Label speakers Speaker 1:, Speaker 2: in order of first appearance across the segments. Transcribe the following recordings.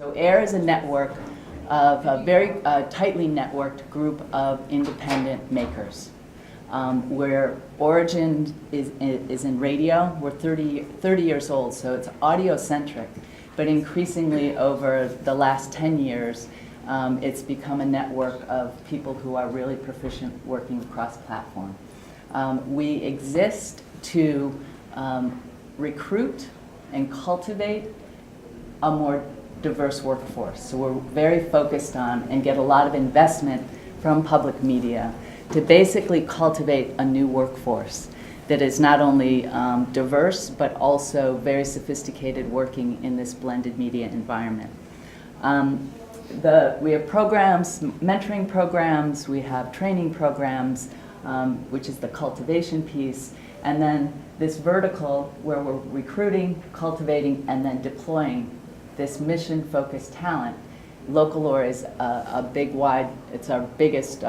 Speaker 1: So AIR is a network of a very tightly networked group of independent makers. Where origin is in radio. We're 30 years old, so it's audio-centric, but increasingly over the last 10 years, it's become a network of people who are really proficient working cross-platform. We exist to recruit and cultivate a more diverse workforce. So we're very focused on and get a lot of investment from public media to basically cultivate a new workforce that is not only diverse, but also very sophisticated working in this blended media environment. We have programs, mentoring programs, we have training programs, which is the cultivation piece, and then this vertical where we're recruiting, cultivating, and then deploying this mission-focused talent. Localore is it's our biggest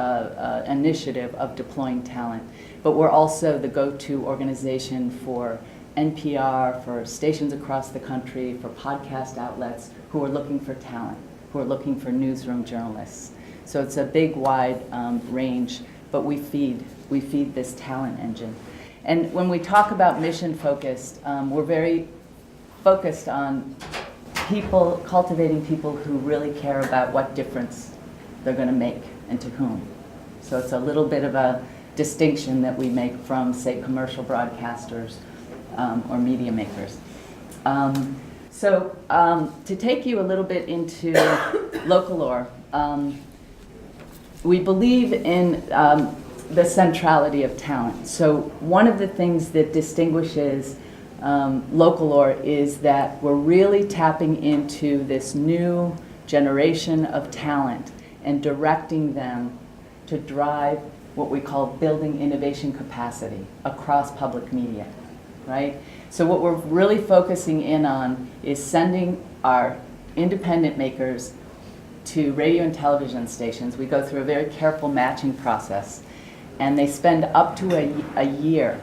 Speaker 1: initiative of deploying talent. But we're also the go-to organization for NPR, for stations across the country, for podcast outlets who are looking for talent, who are looking for newsroom journalists. So it's a big, wide range, but we feed this talent engine. And when we talk about mission-focused, we're very focused on cultivating people who really care about what difference they're going to make and to whom. So it's a little bit of a distinction that we make from, say, commercial broadcasters or media makers. To take you a little bit into Localore, we believe in the centrality of talent. So one of the things that distinguishes Localore is that we're really tapping into this new generation of talent and directing them to drive what we call building innovation capacity across public media, right? So what we're really focusing in on is sending our independent makers to radio and television stations. We go through a very careful matching process, and they spend up to a year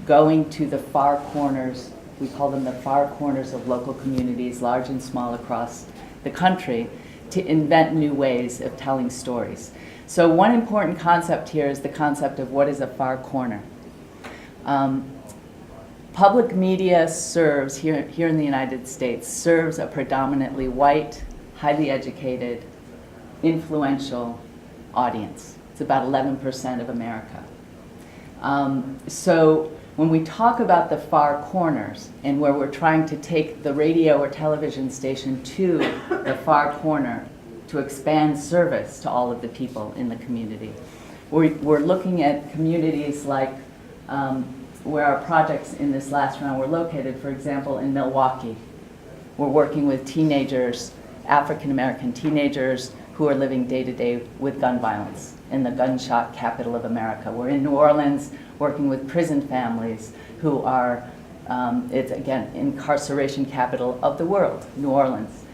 Speaker 1: going to the far corners, we call them the far corners of local communities, large and small across the country, to invent new ways of telling stories. So one important concept here is the concept of what is a far corner. Public media serves, here in the United States, serves a predominantly white, highly educated, influential audience. It's about 11% of America. So when we talk about the far corners and where we're trying to take the radio or television station to the far corner to expand service to all of the people in the community, we're looking at communities like where our projects in this last round were located. For example, in Milwaukee, we're working with teenagers, African-American teenagers, who are living day-to-day with gun violence in the gunshot capital of America. We're in New Orleans working with prison families who are, it's again, incarceration capital of the world, New Orleans.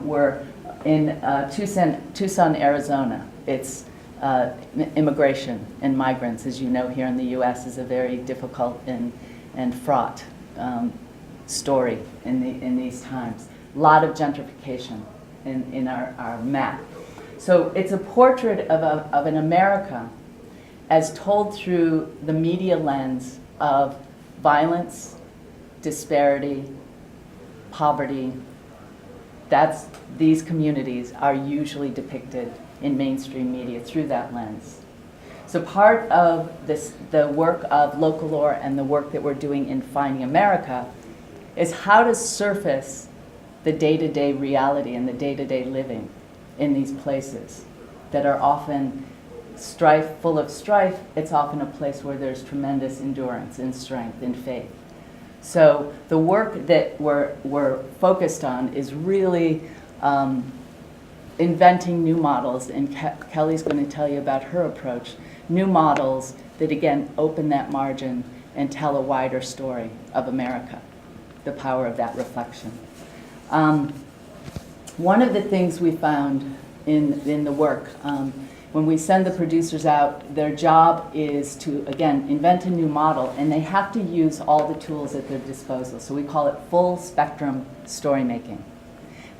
Speaker 1: We're in Tucson, Arizona. It's immigration and migrants, as you know, here in the US is a very difficult and fraught story in these times. A lot of gentrification in our map. So it's a portrait of an America as told through the media lens of violence, disparity, poverty. These communities are usually depicted in mainstream media through that lens. So part of the work of Localore and the work that we're doing in Finding America is how to surface the day-to-day reality and the day-to-day living in these places that are often full of strife. It's often a place where there's tremendous endurance and strength and faith. So the work that we're focused on is really inventing new models, and Kelly's going to tell you about her approach, new models that again open that margin and tell a wider story of America, the power of that reflection. One of the things we found in the work, when we send the producers out, their job is to, again, invent a new model, and they have to use all the tools at their disposal. So we call it full spectrum story making.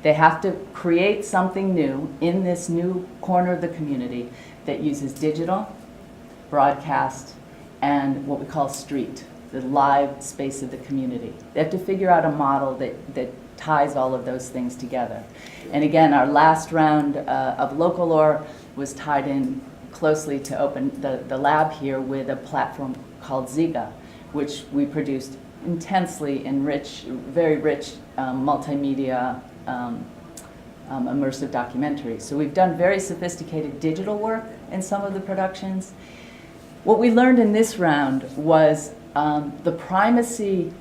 Speaker 1: They have to create something new in this new corner of the community that uses digital, broadcast, and what we call street, the live space of the community. They have to figure out a model that ties all of those things together. And again, our last round of Localore was tied in closely to open the lab here with a platform called Ziga, which we produced intensely enriched, very rich multimedia immersive documentaries. So we've done very sophisticated digital work in some of the productions. What we learned in this round was the primacy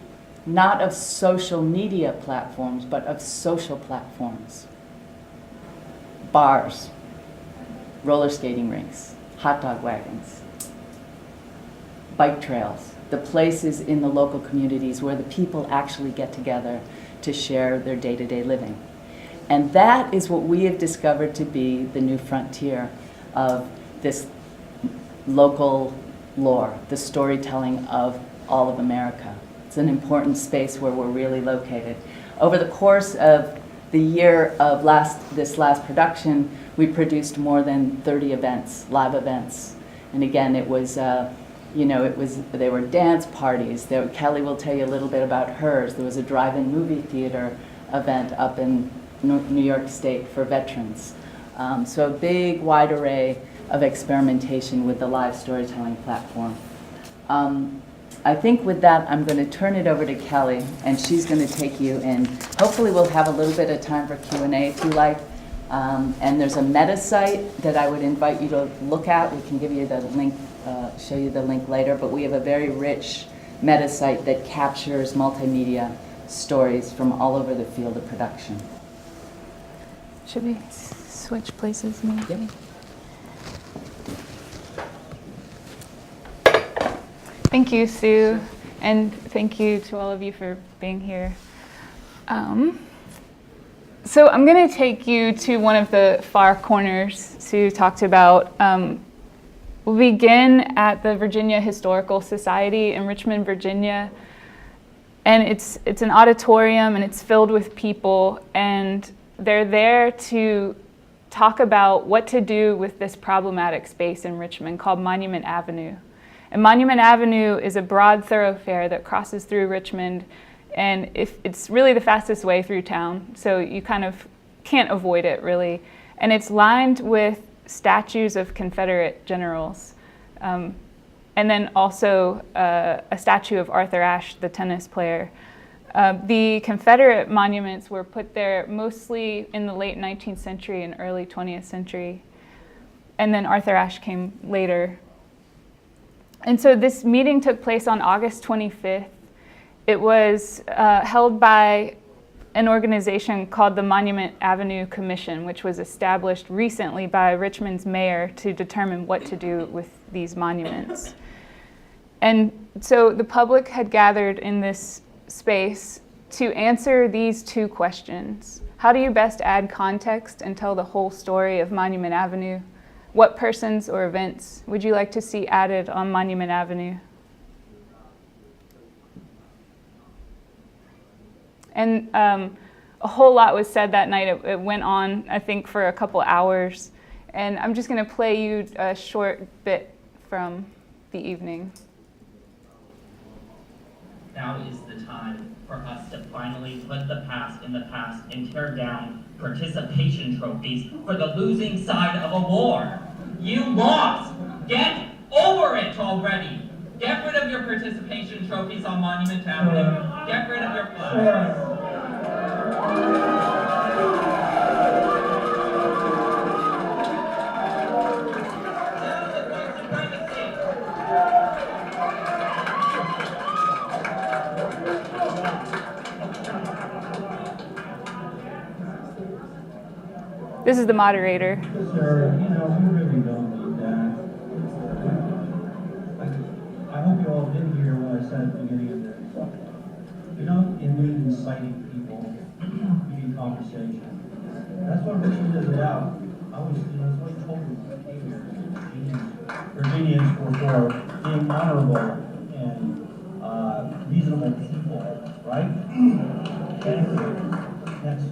Speaker 1: not of social media platforms, but of social platforms. Bars, roller skating rinks, hot dog wagons, bike trails, the places in the local communities where the people actually get together to share their day-to-day living. And that is what we have discovered to be the new frontier of this local lore, the storytelling of all of America. It's an important space where we're really located. Over the course of the year of this last production, we produced more than 30 events, live events. And again, it was, they were dance parties. Kelly will tell you a little bit about hers. There was a drive-in movie theater event up in New York State for veterans. So a big, wide array of experimentation with the live storytelling platform. I think with that, I'm going to turn it over to Kelly, and she's going to take you in. Hopefully we'll have a little bit of time for Q&A if you like. And there's a meta site that I would invite you to look at. We can give you the link, show you the link later, but we have a very rich meta site that captures multimedia stories from all over the field of production.
Speaker 2: Should we switch places maybe?
Speaker 1: Yep.
Speaker 2: Thank you, Sue, and thank you to all of you for being here. So I'm going to take you to one of the far corners Sue talked about. We'll begin at the Virginia Historical Society in Richmond, Virginia. And it's an auditorium, and it's filled with people, and they're there to talk about what to do with this problematic space in Richmond called Monument Avenue. And Monument Avenue is a broad thoroughfare that crosses through Richmond, and it's really the fastest way through town, so you kind of can't avoid it, really. And it's lined with statues of Confederate generals, and then also a statue of Arthur Ashe, the tennis player. The Confederate monuments were put there mostly in the late 19th century and early 20th century, and then Arthur Ashe came later. And so this meeting took place on August 25th. It was held by an organization called the Monument Avenue Commission, which was established recently by Richmond's mayor to determine what to do with these monuments. And so the public had gathered in this space to answer these two questions. How do you best add context and tell the whole story of Monument Avenue? What persons or events would you like to see added on Monument Avenue? And a whole lot was said that night. It went on, I think, for a couple hours. And I'm just going to play you a short bit from the evening.
Speaker 3: Now is the time for us to finally put the past in the past and tear down participation trophies for the losing side of a war. You lost! Get over it already! Get rid of your participation trophies on Monument Avenue. Get rid of your flags.
Speaker 2: This is the moderator.
Speaker 4: Sir, we really don't need that. I hope you all didn't hear what I said at the beginning of this. We don't need inciting people. We need conversation. That's what Richmond is about. That's what you told me when I came here. Virginians were for being honorable and reasonable people, right? Thank you. Next.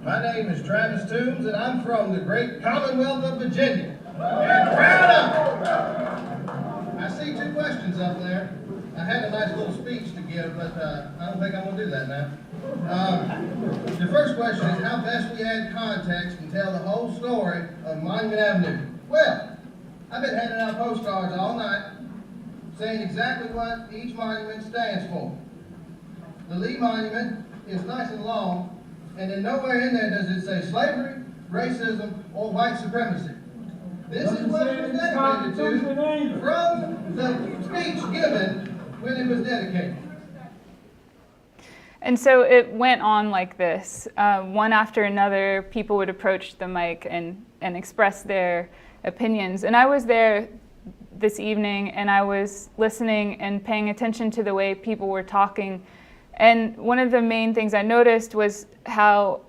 Speaker 5: My name is Travis Toombs, and I'm from the great Commonwealth of Virginia. And proud of it. I see 2 questions up there. I had a nice little speech to give, but I don't think I'm going to do that now. The first question is how best we add context and tell the whole story of Monument Avenue. Well, I've been handing out postcards all night saying exactly what each monument stands for. The Lee Monument is nice and long, and then nowhere in there does it say slavery, racism, or white supremacy. This is what it was dedicated to from the speech given when it was dedicated.
Speaker 2: And so it went on like this. One after another, people would approach the mic and express their opinions. And I was there this evening, and I was listening and paying attention to the way people were talking. And one of the main things I noticed was how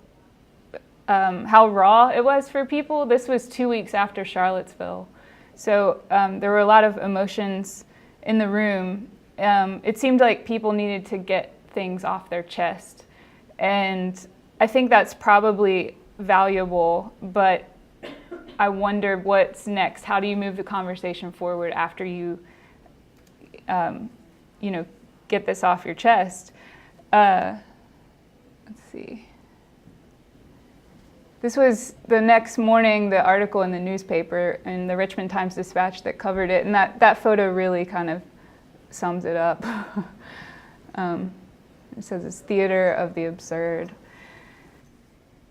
Speaker 2: raw it was for people. This was 2 weeks after Charlottesville. So there were a lot of emotions in the room. It seemed like people needed to get things off their chest. And I think that's probably valuable, but I wonder what's next. How do you move the conversation forward after you, get this off your chest? Let's see. This was the next morning, the article in the newspaper in the Richmond Times-Dispatch that covered it, and that photo really kind of sums it up. It says it's theater of the absurd.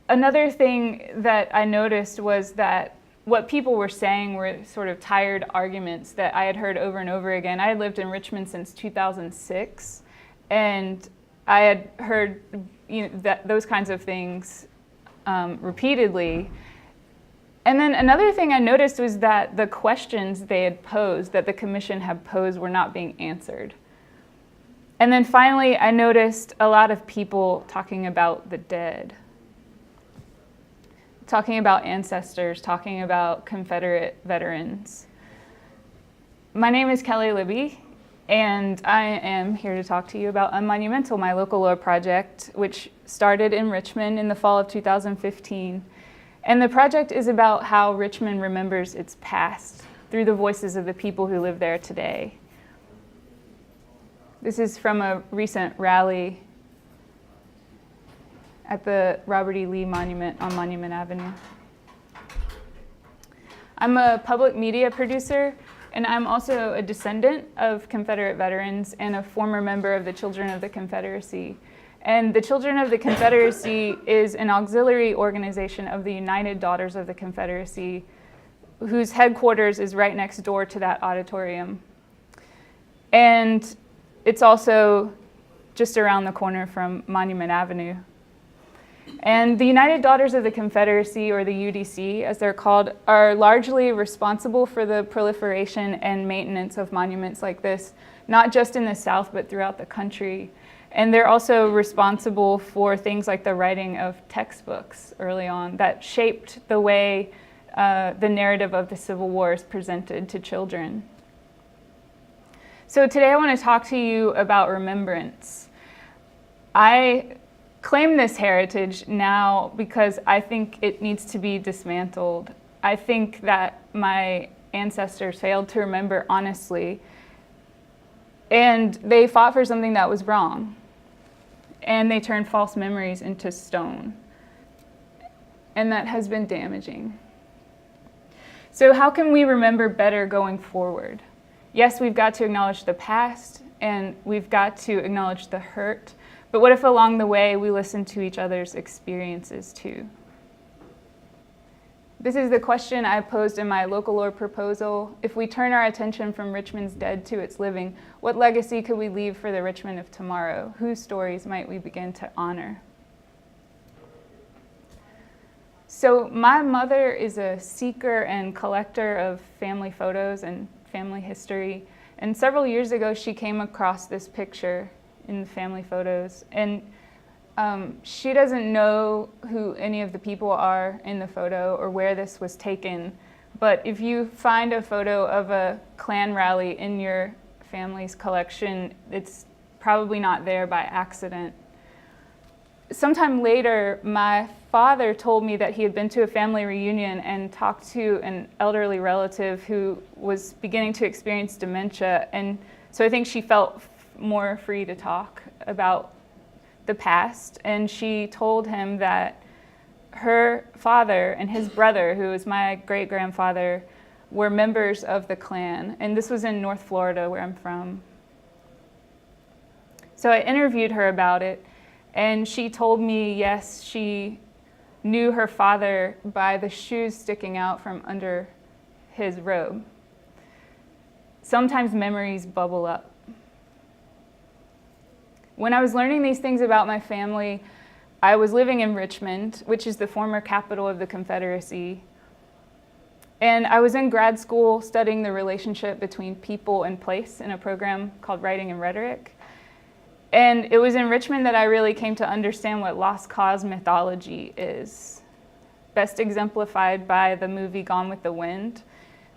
Speaker 2: Another thing that I noticed was that what people were saying were sort of tired arguments that I had heard over and over again. I had lived in Richmond since 2006, and I had heard those kinds of things repeatedly. And then another thing I noticed was that the questions they had posed, that the commission had posed, were not being answered. And then finally, I noticed a lot of people talking about the dead, talking about ancestors, talking about Confederate veterans. My name is Kelly Libby, and I am here to talk to you about Monumental, my Localore project, which started in Richmond in the fall of 2015. And the project is about how Richmond remembers its past through the voices of the people who live there today. This is from a recent rally at the Robert E. Lee Monument on Monument Avenue. I'm a public media producer, and I'm also a descendant of Confederate veterans and a former member of the Children of the Confederacy. And the Children of the Confederacy is an auxiliary organization of the United Daughters of the Confederacy, whose headquarters is right next door to that auditorium. And it's also just around the corner from Monument Avenue. And the United Daughters of the Confederacy, or the UDC as they're called, are largely responsible for the proliferation and maintenance of monuments like this, not just in the South, but throughout the country. And they're also responsible for things like the writing of textbooks early on that shaped the way the narrative of the Civil War is presented to children. So today I want to talk to you about remembrance. I claim this heritage now because I think it needs to be dismantled. I think that my ancestors failed to remember honestly, and they fought for something that was wrong, and they turned false memories into stone, and that has been damaging. So how can we remember better going forward? Yes, we've got to acknowledge the past, and we've got to acknowledge the hurt, but what if along the way we listen to each other's experiences too? This is the question I posed in my Localore proposal. If we turn our attention from Richmond's dead to its living, what legacy could we leave for the Richmond of tomorrow? Whose stories might we begin to honor? So my mother is a seeker and collector of family photos and family history. And several years ago, she came across this picture in the family photos. And she doesn't know who any of the people are in the photo or where this was taken. But if you find a photo of a Klan rally in your family's collection, it's probably not there by accident. sometime later, my father told me that he had been to a family reunion and talked to an elderly relative who was beginning to experience dementia. And so I think she felt more free to talk about the past. And she told him that her father and his brother, who was my great-grandfather, were members of the Klan. And this was in North Florida, where I'm from. So I interviewed her about it. And she told me, yes, she knew her father by the shoes sticking out from under his robe. Sometimes memories bubble up. When I was learning these things about my family, I was living in Richmond, which is the former capital of the Confederacy. And I was in grad school studying the relationship between people and place in a program called Writing and Rhetoric. And it was in Richmond that I really came to understand what lost cause mythology is, best exemplified by the movie Gone with the Wind.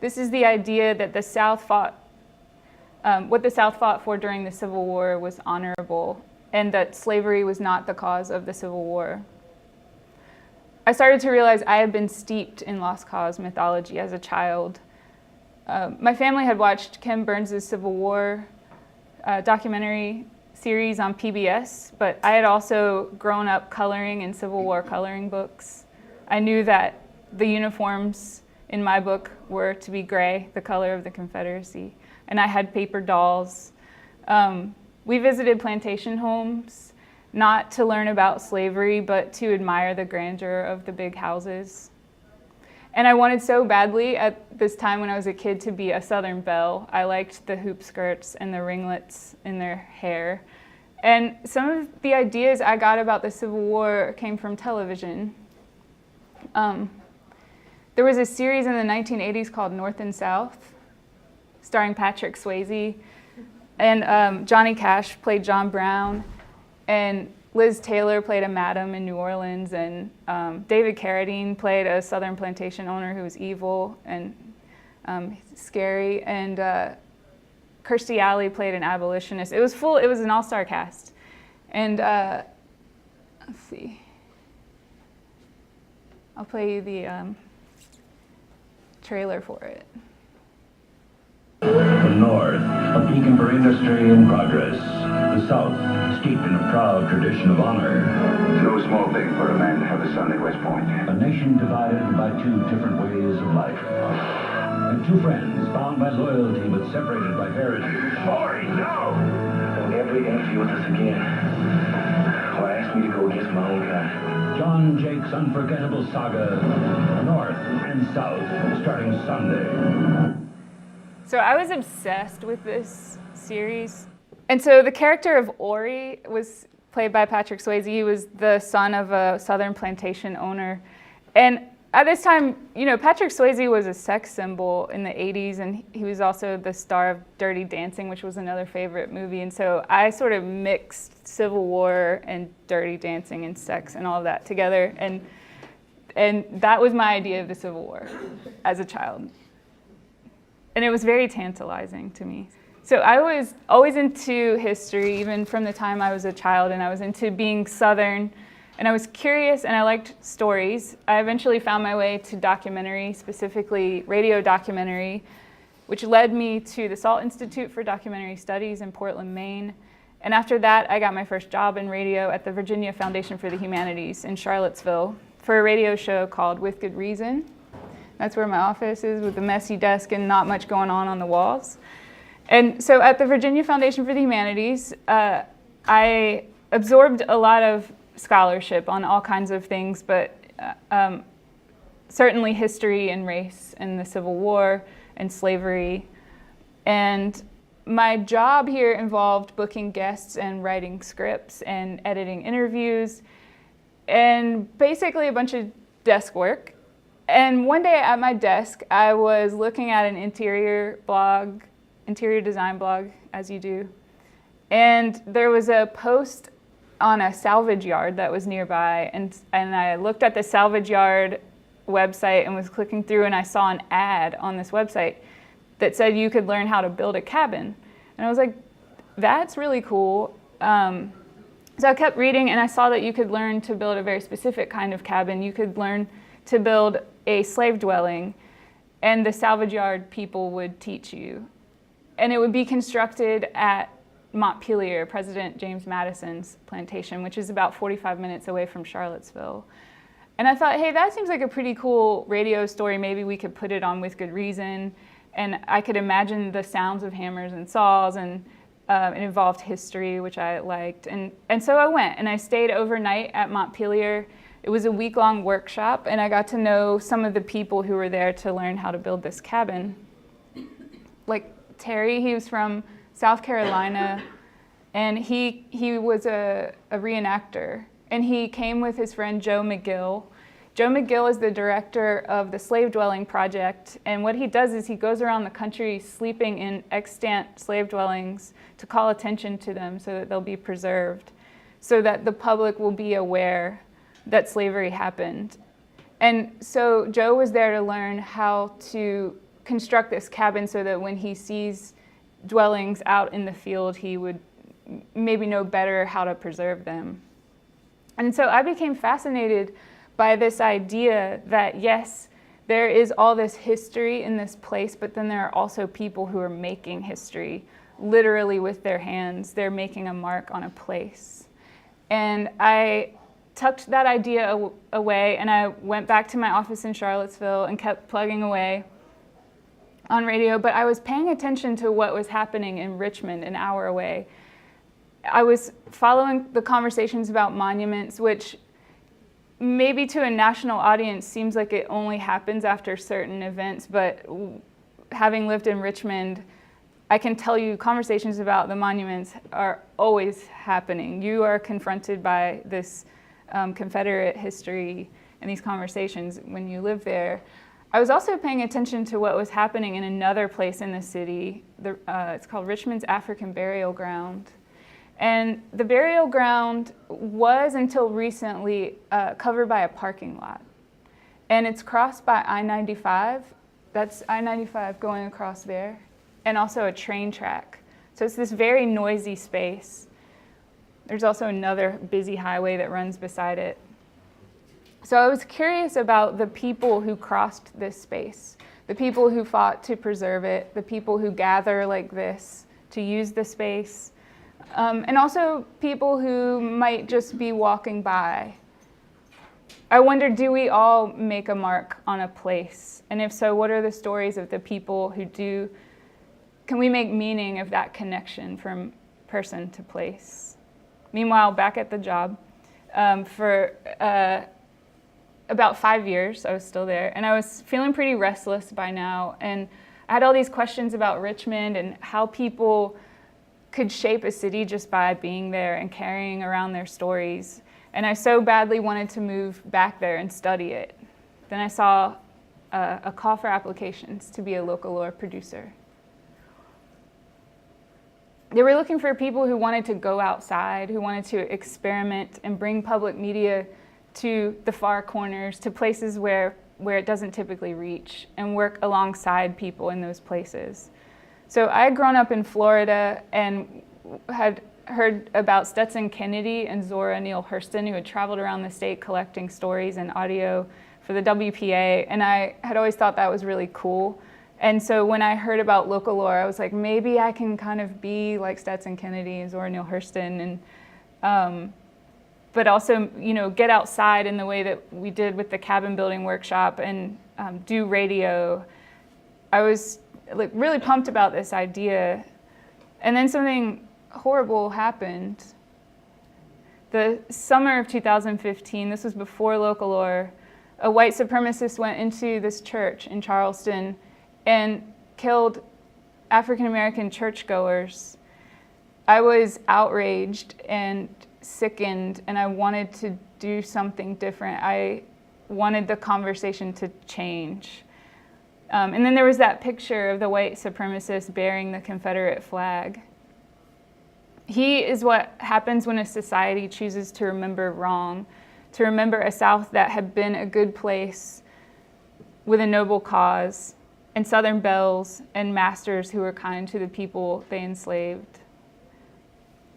Speaker 2: This is the idea that the South fought, what the South fought for during the Civil War was honorable, and that slavery was not the cause of the Civil War. I started to realize I had been steeped in lost cause mythology as a child. My family had watched Ken Burns' Civil War documentary series on PBS, but I had also grown up coloring in Civil War coloring books. I knew that the uniforms in my book were to be gray, the color of the Confederacy, and I had paper dolls. We visited plantation homes, not to learn about slavery, but to admire the grandeur of the big houses. And I wanted so badly at this time when I was a kid to be a Southern belle. I liked the hoop skirts and the ringlets in their hair. And some of the ideas I got about the Civil War came from television. There was a series in the 1980s called North and South, starring Patrick Swayze. And Johnny Cash played John Brown. And Liz Taylor played a madam in New Orleans, and David Carradine played a Southern plantation owner who was evil and scary, and Kirstie Alley played an abolitionist. It was an all-star cast. And let's see. I'll play you the trailer for it.
Speaker 6: The North, a beacon for industry and progress. The South, steeped in a proud tradition of honor.
Speaker 7: It's no small thing for a man to have a son at West Point.
Speaker 6: A nation divided by two different ways of life. And two friends bound by loyalty but separated by heritage.
Speaker 7: Maury, no! Don't ever interview with us again. Or ask me to go against my own kind.
Speaker 6: John Jake's unforgettable saga, North and South, starting Sunday.
Speaker 2: So I was obsessed with this series. And so the character of Ori was played by Patrick Swayze. He was the son of a Southern plantation owner. And at this time, you know, Patrick Swayze was a sex symbol in the 80s, and he was also the star of Dirty Dancing, which was another favorite movie. And so I sort of mixed Civil War and Dirty Dancing and sex and all of that together. And that was my idea of the Civil War as a child. And it was very tantalizing to me. So I was always into history, even from the time I was a child, and I was into being Southern, and I was curious, and I liked stories. I eventually found my way to documentary, specifically radio documentary, which led me to the Salt Institute for Documentary Studies in Portland, Maine. And after that, I got my first job in radio at the Virginia Foundation for the Humanities in Charlottesville for a radio show called With Good Reason. That's where my office is, with a messy desk and not much going on the walls. And so at the Virginia Foundation for the Humanities, I absorbed a lot of scholarship on all kinds of things, but certainly history and race and the Civil War and slavery. And my job here involved booking guests and writing scripts and editing interviews and basically a bunch of desk work. And one day at my desk, I was looking at an interior design blog, as you do. And there was a post on a salvage yard that was nearby. And I looked at the salvage yard website and was clicking through, and I saw an ad on this website that said you could learn how to build a cabin. And I was like, that's really cool. So I kept reading, and I saw that you could learn to build a very specific kind of cabin. You could learn to build a slave dwelling, and the salvage yard people would teach you. And it would be constructed at Montpelier, President James Madison's plantation, which is about 45 minutes away from Charlottesville. And I thought, hey, that seems like a pretty cool radio story. Maybe we could put it on With Good Reason. And I could imagine the sounds of hammers and saws, and it involved history, which I liked. And so I went, and I stayed overnight at Montpelier. It was a week-long workshop, and I got to know some of the people who were there to learn how to build this cabin. Like Terry, he was from South Carolina, and he was a reenactor. And he came with his friend Joe McGill. Joe McGill is the director of the Slave Dwelling Project, and what he does is he goes around the country sleeping in extant slave dwellings to call attention to them so that they'll be preserved, so that the public will be aware that slavery happened. And so Joe was there to learn how to construct this cabin so that when he sees dwellings out in the field, he would maybe know better how to preserve them. And so I became fascinated by this idea that, yes, there is all this history in this place, but then there are also people who are making history, literally with their hands. They're making a mark on a place. And I tucked that idea away, and I went back to my office in Charlottesville and kept plugging away on radio, but I was paying attention to what was happening in Richmond, an hour away. I was following the conversations about monuments, which maybe to a national audience seems like it only happens after certain events, but having lived in Richmond, I can tell you conversations about the monuments are always happening. You are confronted by this Confederate history and these conversations when you live there. I was also paying attention to what was happening in another place in the city. It's called Richmond's African Burial Ground. And the burial ground was, until recently, covered by a parking lot. And it's crossed by I-95. That's I-95 going across there. And also a train track. So it's this very noisy space. There's also another busy highway that runs beside it. So I was curious about the people who crossed this space, the people who fought to preserve it, the people who gather like this to use the space. And also people who might just be walking by. I wonder, do we all make a mark on a place? And if so, what are the stories of the people who do? Can we make meaning of that connection from person to place? Meanwhile, back at the job, for about 5 years, I was still there, and I was feeling pretty restless by now. And I had all these questions about Richmond and how people could shape a city just by being there and carrying around their stories. And I so badly wanted to move back there and study it. Then I saw a call for applications to be a Localore producer. They were looking for people who wanted to go outside, who wanted to experiment and bring public media to the far corners, to places where it doesn't typically reach, and work alongside people in those places. So I had grown up in Florida and had heard about Stetson Kennedy and Zora Neale Hurston, who had traveled around the state collecting stories and audio for the WPA, and I had always thought that was really cool. And so when I heard about Localore, I was like, maybe I can kind of be like Stetson Kennedy and Zora Neale Hurston, and but also, you know, get outside in the way that we did with the cabin building workshop and do radio. I was like really pumped about this idea, and then something horrible happened. The summer of 2015, this was before Localore, a white supremacist went into this church in Charleston and killed African-American churchgoers. I was outraged and sickened, and I wanted to do something different. I wanted the conversation to change. And then there was that picture of the white supremacist bearing the Confederate flag. He is what happens when a society chooses to remember wrong, to remember a South that had been a good place with a noble cause, and Southern belles and masters who were kind to the people they enslaved.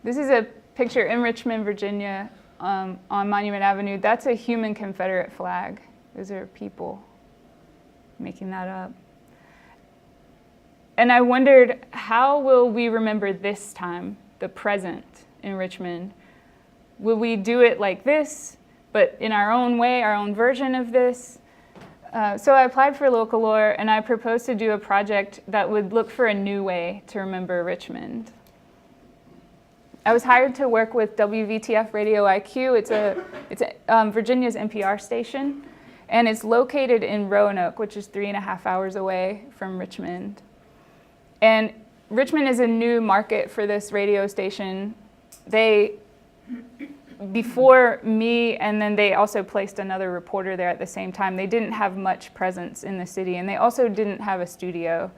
Speaker 2: This is a picture in Richmond, Virginia, on Monument Avenue, that's a human Confederate flag. Those are people making that up. And I wondered, how will we remember this time, the present in Richmond? Will we do it like this, but in our own way, our own version of this? So I applied for Localore, and I proposed to do a project that would look for a new way to remember Richmond. I was hired to work with WVTF Radio IQ. It's Virginia's NPR station, and it's located in Roanoke, which is 3.5 hours away from Richmond. And Richmond is a new market for this radio station. Before me, and then they also placed another reporter there at the same time, they didn't have much presence in the city, and they also didn't have a studio.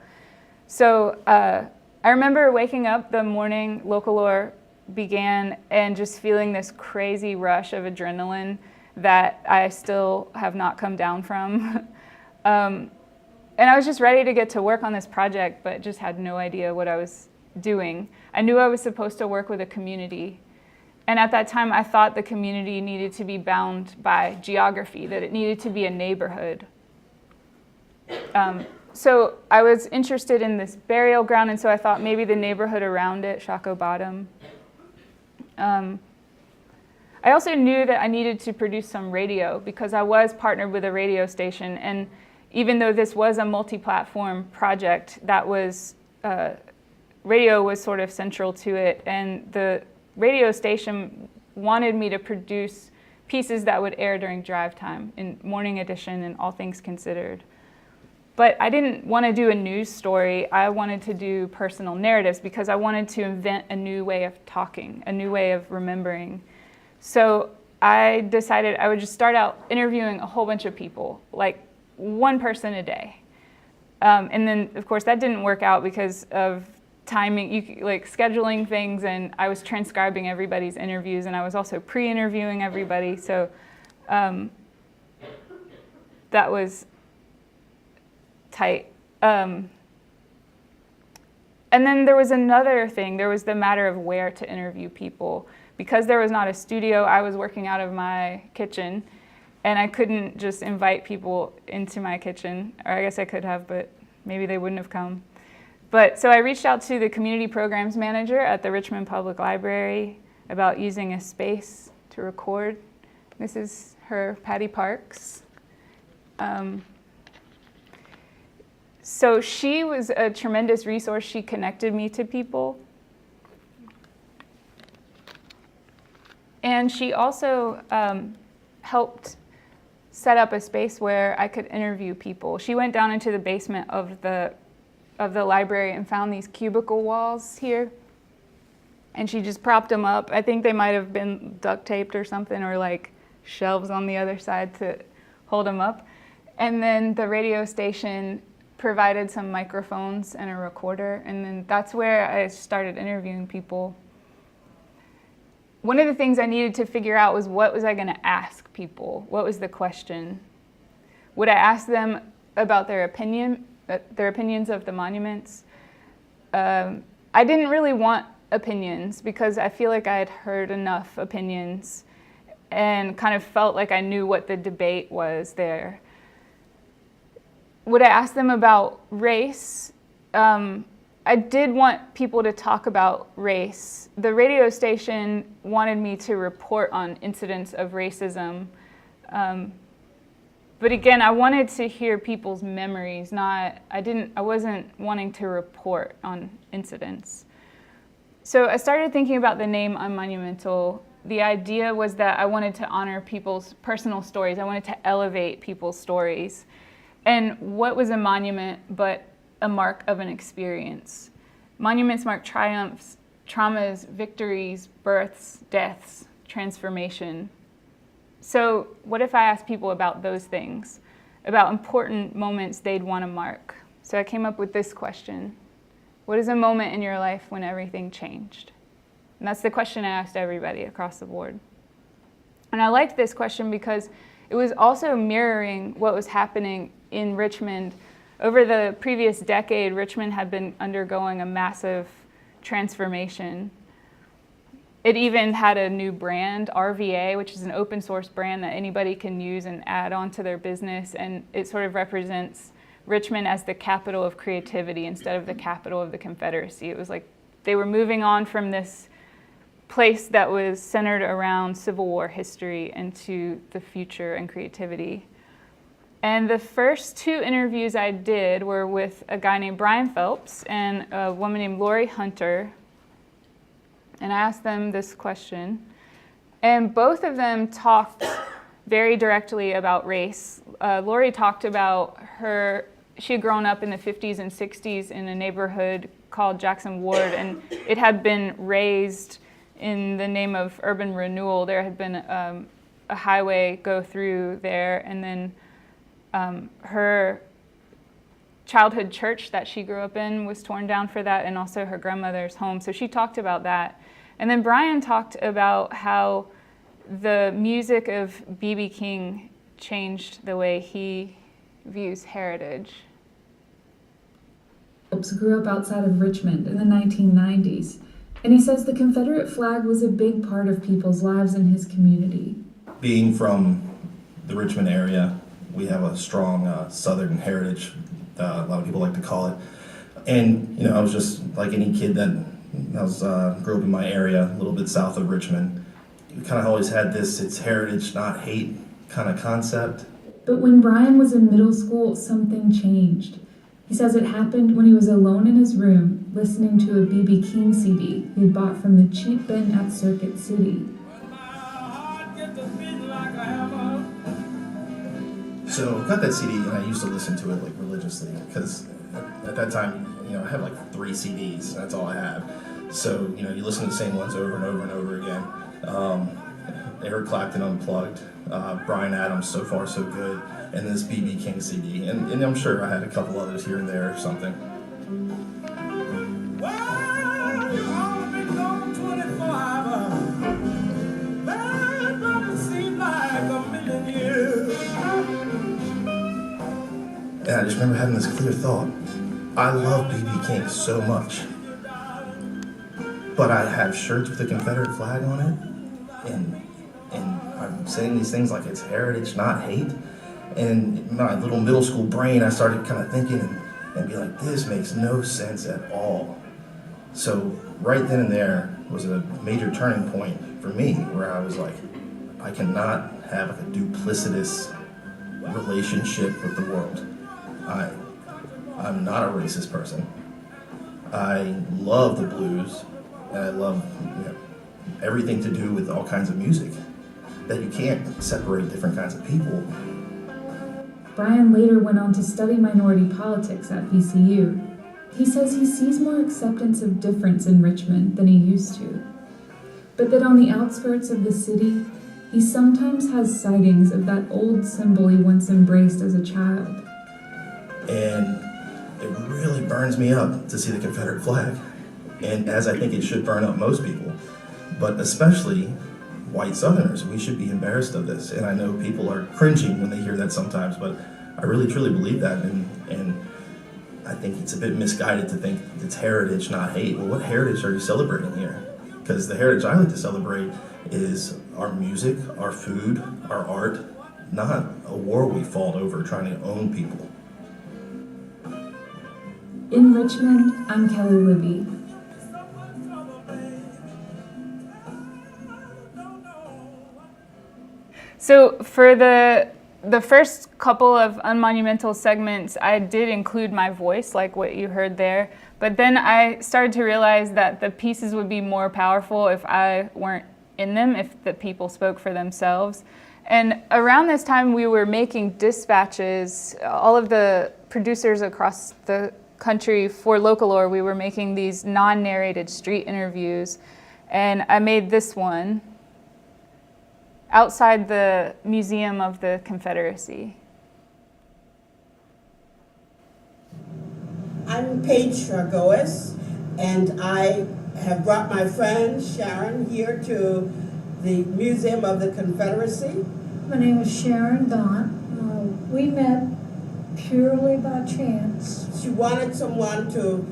Speaker 2: So I remember waking up the morning Localore began and just feeling this crazy rush of adrenaline that I still have not come down from. And I was just ready to get to work on this project, but just had no idea what I was doing. I knew I was supposed to work with a community. And at that time, I thought the community needed to be bound by geography, that it needed to be a neighborhood. So I was interested in this burial ground, and so I thought maybe the neighborhood around it, Shockoe Bottom. I also knew that I needed to produce some radio because I was partnered with a radio station, and even though this was a multi-platform project, that was radio was sort of central to it, and the radio station wanted me to produce pieces that would air during drive time in Morning Edition and All Things Considered. But I didn't want to do a news story. I wanted to do personal narratives because I wanted to invent a new way of talking, a new way of remembering. So I decided I would just start out interviewing a whole bunch of people, like one person a day. And then, of course, that didn't work out because of timing, like scheduling things, and I was transcribing everybody's interviews, and I was also pre-interviewing everybody, so that was tight. And then there was another thing. There was the matter of where to interview people. Because there was not a studio, I was working out of my kitchen, and I couldn't just invite people into my kitchen, or I guess I could have, but maybe they wouldn't have come. But so I reached out to the community programs manager at the Richmond Public Library about using a space to record. This is her, Patty Parks. So she was a tremendous resource. She connected me to people. And she also helped set up a space where I could interview people. She went down into the basement of the library and found these cubicle walls here. And she just propped them up. I think they might have been duct taped or something, or like shelves on the other side to hold them up. And then the radio station provided some microphones and a recorder. And then that's where I started interviewing people. One of the things I needed to figure out was, what was I going to ask people? What was the question? Would I ask them about their opinions of the monuments? I didn't really want opinions because I feel like I had heard enough opinions and kind of felt like I knew what the debate was there. Would I ask them about race? I did want people to talk about race. The radio station wanted me to report on incidents of racism. But again, I wanted to hear people's memories, I wasn't wanting to report on incidents. So I started thinking about the name Monumental. The idea was that I wanted to honor people's personal stories. I wanted to elevate people's stories. And what was a monument but a mark of an experience? Monuments mark triumphs, traumas, victories, births, deaths, transformation. So what if I asked people about those things, about important moments they'd want to mark? So I came up with this question. What is a moment in your life when everything changed? And that's the question I asked everybody across the board. And I liked this question because it was also mirroring what was happening in Richmond. Over the previous decade, Richmond had been undergoing a massive transformation. it even had a new brand, RVA, which is an open source brand that anybody can use and add on to their business. And it sort of represents Richmond as the capital of creativity instead of the capital of the Confederacy. It was like they were moving on from this place that was centered around Civil War history into the future and creativity. And the first 2 interviews I did were with a guy named Brian Phelps and a woman named Lori Hunter. And I asked them this question. And both of them talked very directly about race. Lori talked about she had grown up in the 50s and 60s in a neighborhood called Jackson Ward, and it had been raised in the name of urban renewal. There had been a highway go through there, and then her childhood church that she grew up in was torn down for that, and also her grandmother's home. So she talked about that. And then Brian talked about how the music of B.B. King changed the way he views heritage.
Speaker 8: Phelps grew up outside of Richmond in the 1990s, and he says the Confederate flag was a big part of people's lives in his community.
Speaker 9: Being from the Richmond area, we have a strong Southern heritage, a lot of people like to call it. And, I was just like any kid that grew up in my area, a little bit south of Richmond. We kind of always had this, it's heritage, not hate kind of concept.
Speaker 8: But when Brian was in middle school, something changed. He says it happened when he was alone in his room, listening to a B.B. King CD he'd bought from the cheap bin at Circuit City.
Speaker 9: So I got that CD and I used to listen to it like religiously because at that time, I had like 3 CDs. That's all I had. So, you listen to the same ones over and over and over again. Eric Clapton Unplugged, Bryan Adams, So Far So Good, and this B.B. King CD. And I'm sure I had a couple others here and there or something. And I just remember having this clear thought. I love B.B. King so much, but I have shirts with the Confederate flag on it, and I'm saying these things like it's heritage, not hate. And in my little middle school brain, I started kind of thinking and be like, this makes no sense at all. So right then and there was a major turning point for me where I was like, I cannot have like a duplicitous relationship with the world. I'm not a racist person. I love the blues, and I love everything to do with all kinds of music. That you can't separate different kinds of people.
Speaker 8: Brian later went on to study minority politics at VCU. He says he sees more acceptance of difference in Richmond than he used to, but that on the outskirts of the city, he sometimes has sightings of that old symbol he once embraced as a child.
Speaker 9: And it really burns me up to see the Confederate flag, and as I think it should burn up most people, but especially white Southerners. We should be embarrassed of this, and I know people are cringing when they hear that sometimes, but I really truly believe that, and I think it's a bit misguided to think it's heritage, not hate. Well, what heritage are you celebrating here? Because the heritage I like to celebrate is our music, our food, our art, not a war we fought over trying to own people.
Speaker 8: In Richmond, I'm Kelly Libby.
Speaker 2: So for the first couple of unmonumental segments, I did include my voice, like what you heard there. But then I started to realize that the pieces would be more powerful if I weren't in them, if the people spoke for themselves. And around this time, we were making dispatches. All of the producers across the country for Localore, we were making these non-narrated street interviews. And I made this one outside the Museum of the Confederacy.
Speaker 10: I'm Paige Chargois, and I have brought my friend Sharon here to the Museum of the Confederacy.
Speaker 11: My name is Sharon Don. We met purely by chance.
Speaker 10: She wanted someone to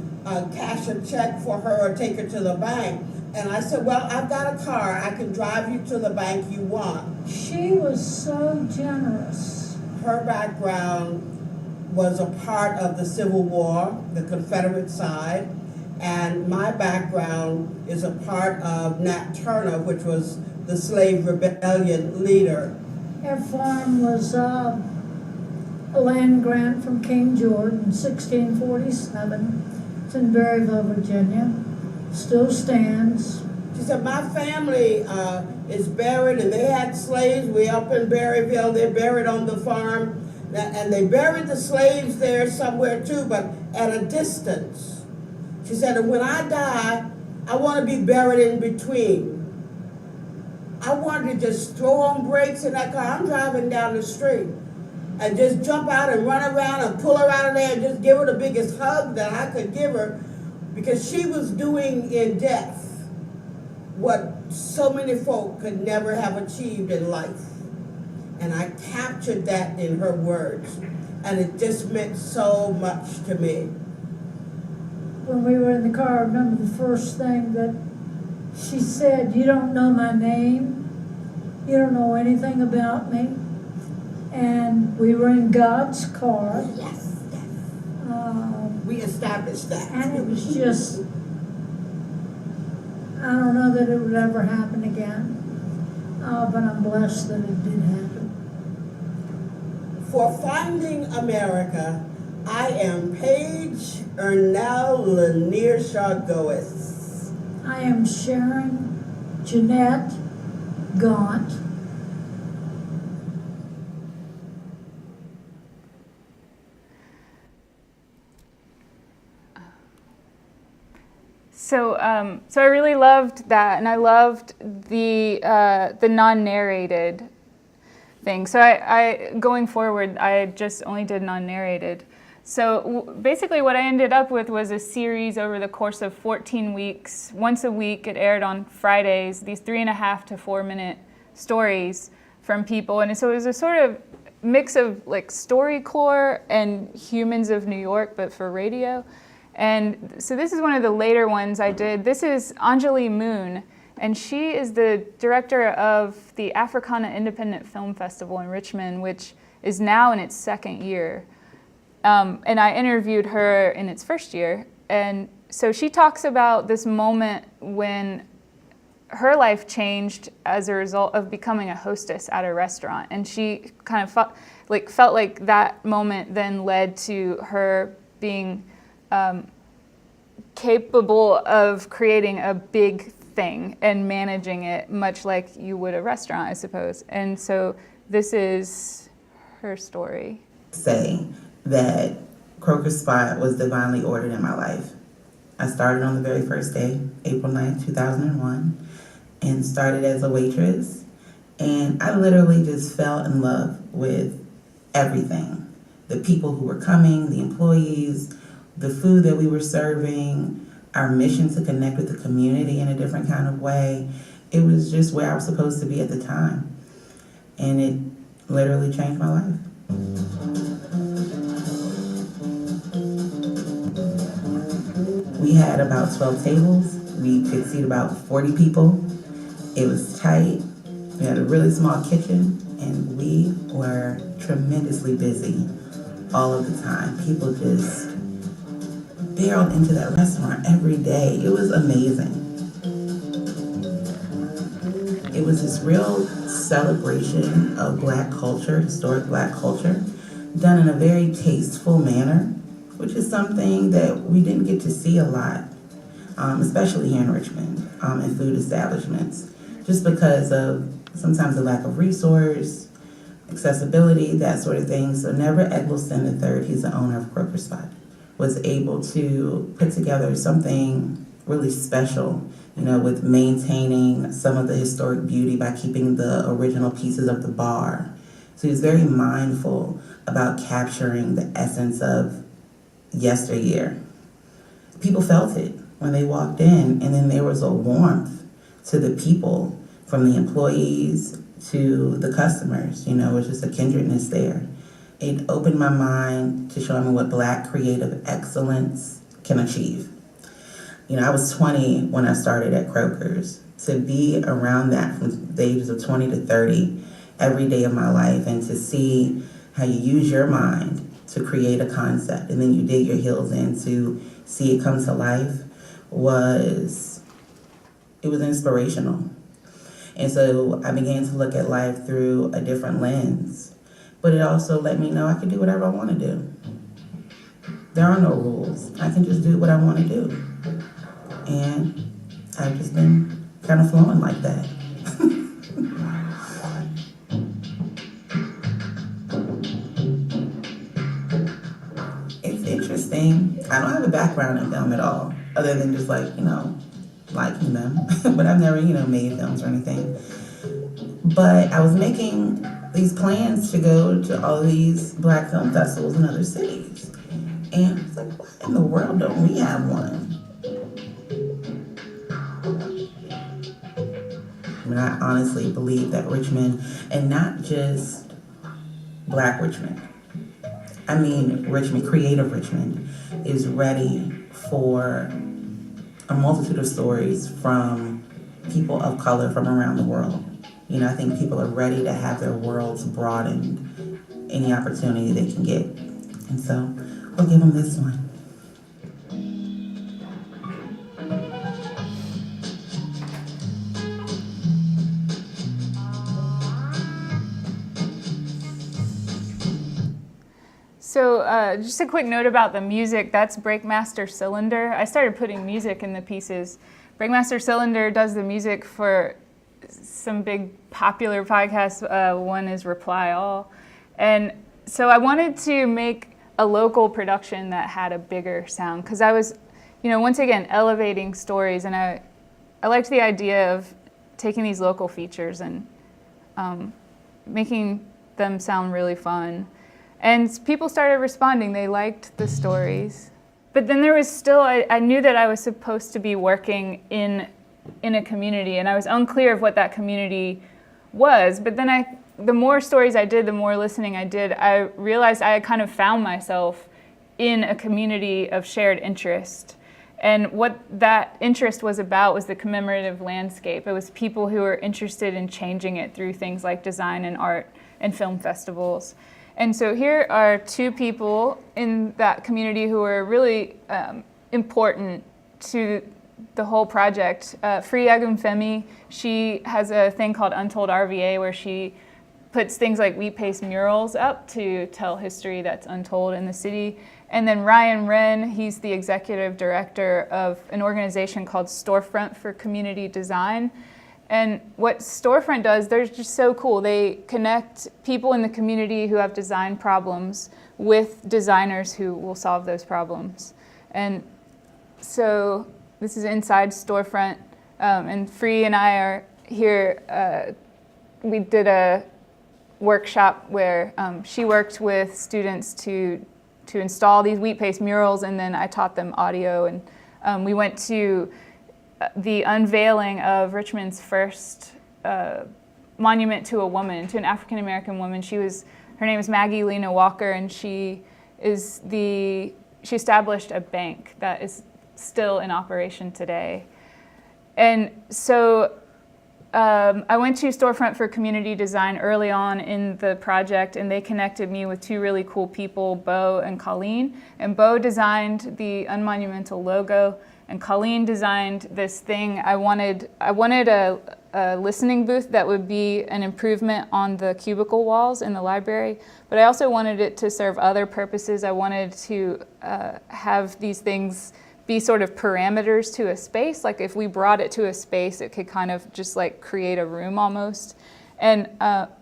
Speaker 10: cash a check for her or take her to the bank, And I said, well, I've got a car. I can drive you to the bank you want.
Speaker 11: She was so generous.
Speaker 10: Her background was a part of the Civil War, the Confederate side, and my background is a part of Nat Turner, which was the slave rebellion leader.
Speaker 11: Their farm was a land grant from King George in 1647. It's in Berryville, Virginia. Still stands.
Speaker 10: She said, my family is buried, and they had slaves way up in Berryville. They're buried on the farm. And they buried the slaves there somewhere too, but at a distance. She said, and when I die, I want to be buried in between. I wanted to just throw on brakes in that car. I'm driving down the street and just jump out and run around and pull her out of there and just give her the biggest hug that I could give her, because she was doing in death what so many folk could never have achieved in life. And I captured that in her words, and it just meant so much to me.
Speaker 11: When we were in the car, I remember the first thing that she said, you don't know my name, you don't know anything about me. And we were in God's car.
Speaker 10: Yes. We established that.
Speaker 11: And it was just, I don't know that it would ever happen again, but I'm blessed that it did happen.
Speaker 10: For Finding America, I am Paige Ernell Lanier Goetz.
Speaker 11: I am Sharon Janette Gaunt.
Speaker 2: So I really loved that, and I loved the non-narrated thing. So I going forward, I just only did non-narrated. So basically what I ended up with was a series over the course of 14 weeks. Once a week, it aired on Fridays, these 3.5 to 4 minute stories from people. And so it was a sort of mix of like storycore and Humans of New York, but for radio. And so this is one of the later ones I did. This is Anjali Moon, and she is the director of the Africana Independent Film Festival in Richmond, which is now in its second year. And I interviewed her in its first year. And so she talks about this moment when her life changed as a result of becoming a hostess at a restaurant. And she kind of felt like that moment then led to her being capable of creating a big thing and managing it much like you would a restaurant, I suppose. And so this is her story.
Speaker 12: Say that Croaker Spot was divinely ordered in my life. I started on the very first day, April 9th, 2001, and started as a waitress. And I literally just fell in love with everything. The people who were coming, the employees, the food that we were serving, our mission to connect with the community in a different kind of way. It was just where I was supposed to be at the time. And it literally changed my life. We had about 12 tables. We could seat about 40 people. It was tight. We had a really small kitchen, and we were tremendously busy all of the time. People just barreled into that restaurant every day. It was amazing. It was this real celebration of Black culture, historic Black culture, done in a very tasteful manner, which is something that we didn't get to see a lot, especially here in Richmond, in food establishments, just because of sometimes the lack of resource, accessibility, that sort of thing. So Never Eggleston III, he's the owner of Croaker Spot, was able to put together something really special, with maintaining some of the historic beauty by keeping the original pieces of the bar. So he was very mindful about capturing the essence of yesteryear. People felt it when they walked in, and then there was a warmth to the people, from the employees to the customers. It was just a kindredness there. It opened my mind to show me what Black creative excellence can achieve. I was 20 when I started at Kroger's. To be around that from the ages of 20 to 30 every day of my life, and to see how you use your mind to create a concept and then you dig your heels in to see it come to life was inspirational. And so I began to look at life through a different lens. But it also let me know I can do whatever I want to do. There are no rules. I can just do what I want to do. And I've just been kind of flowing like that. It's interesting. I don't have a background in film at all, other than just liking them. But I've never, made films or anything. But I was making these plans to go to all these Black film festivals in other cities. And I was like, why in the world don't we have one? I honestly believe that Richmond, and not just Black Richmond, I mean Richmond, creative Richmond, is ready for a multitude of stories from people of color from around the world. I think people are ready to have their worlds broadened any opportunity they can get. And so we'll give them this one.
Speaker 2: So just a quick note about the music, that's Breakmaster Cylinder. I started putting music in the pieces. Breakmaster Cylinder does the music for some big popular podcasts. One is Reply All. And so I wanted to make a local production that had a bigger sound, because I was, once again, elevating stories, and I liked the idea of taking these local features and making them sound really fun. And people started responding. They liked the stories. But then there was still, I knew that I was supposed to be working in a community, and I was unclear of what that community was. But then the more stories I did, the more listening I did, I realized I had kind of found myself in a community of shared interest. And what that interest was about was the commemorative landscape. It was people who were interested in changing it through things like design and art and film festivals. And so here are two people in that community who are really important to the whole project. Free Agunfemi, she has a thing called Untold RVA, where she puts things like wheat paste murals up to tell history that's untold in the city. And then Ryan Wren, he's the executive director of an organization called Storefront for Community Design. And what Storefront does, they're just so cool. They connect people in the community who have design problems with designers who will solve those problems. And so this is inside Storefront, and Free and I are here. We did a workshop where she worked with students to install these wheat paste murals, and then I taught them audio. And we went to the unveiling of Richmond's first monument to a woman, to an African-American woman. Her name is Maggie Lena Walker, and she established a bank that is still in operation today. And so I went to Storefront for Community Design early on in the project, and they connected me with two really cool people, Bo and Colleen. And Bo designed the Unmonumental logo, and Colleen designed this thing. I wanted a listening booth that would be an improvement on the cubicle walls in the library, but I also wanted it to serve other purposes. I wanted to have these things be sort of parameters to a space. Like if we brought it to a space, it could kind of just like create a room almost. And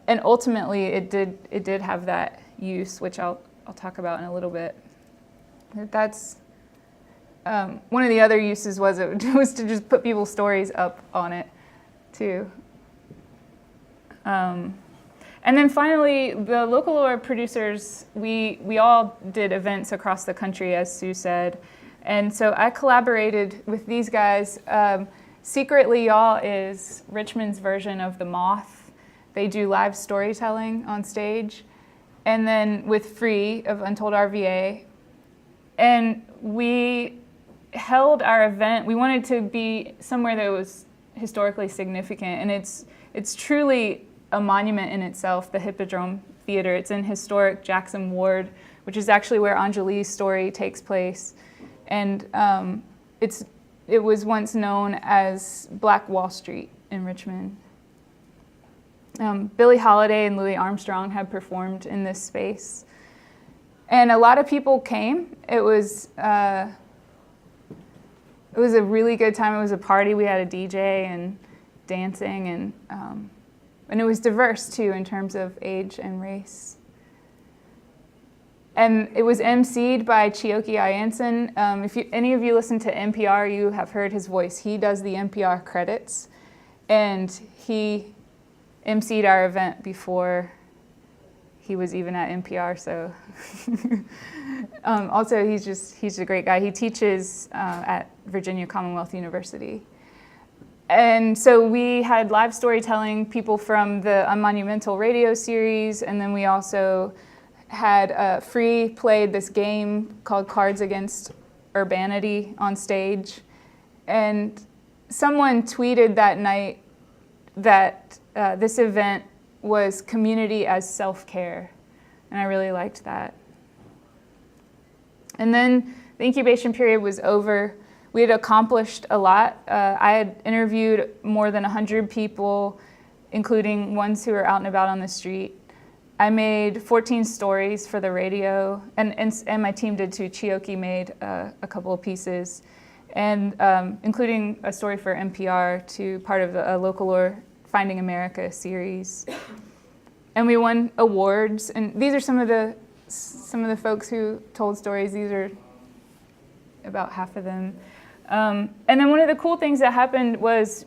Speaker 2: ultimately it did have that use, which I'll talk about in a little bit. That's one of the other uses was to just put people's stories up on it too. And then finally, the Localore producers, we all did events across the country, as Sue said. And so I collaborated with these guys. Secretly Y'all is Richmond's version of The Moth. They do live storytelling on stage. And then with Free of Untold RVA. And we held our event, we wanted to be somewhere that was historically significant, and it's truly a monument in itself, the Hippodrome Theater. It's in historic Jackson Ward, which is actually where Anjali's story takes place. And it was once known as Black Wall Street in Richmond. Billie Holiday and Louis Armstrong had performed in this space. And a lot of people came. It was a really good time. It was a party. We had a DJ and dancing, and it was diverse too in terms of age and race. And it was emceed by Chioke Ayanson. If any of you listen to NPR, you have heard his voice. He does the NPR credits, and he emceed our event before he was even at NPR. So also he's a great guy. He teaches at Virginia Commonwealth University. And so we had live storytelling, people from the Monumental radio series, and then we also had Free played this game called Cards Against Urbanity on stage. And someone tweeted that night that this event was community as self-care, and I really liked that. And then the incubation period was over. We had accomplished a lot. I had interviewed more than 100 people, including ones who were out and about on the street. I made 14 stories for the radio, and my team did too. Chioke made a couple of pieces, and including a story for NPR to part of a Localore Finding America series. And we won awards, and these are some of the folks who told stories. These are about half of them. And then one of the cool things that happened was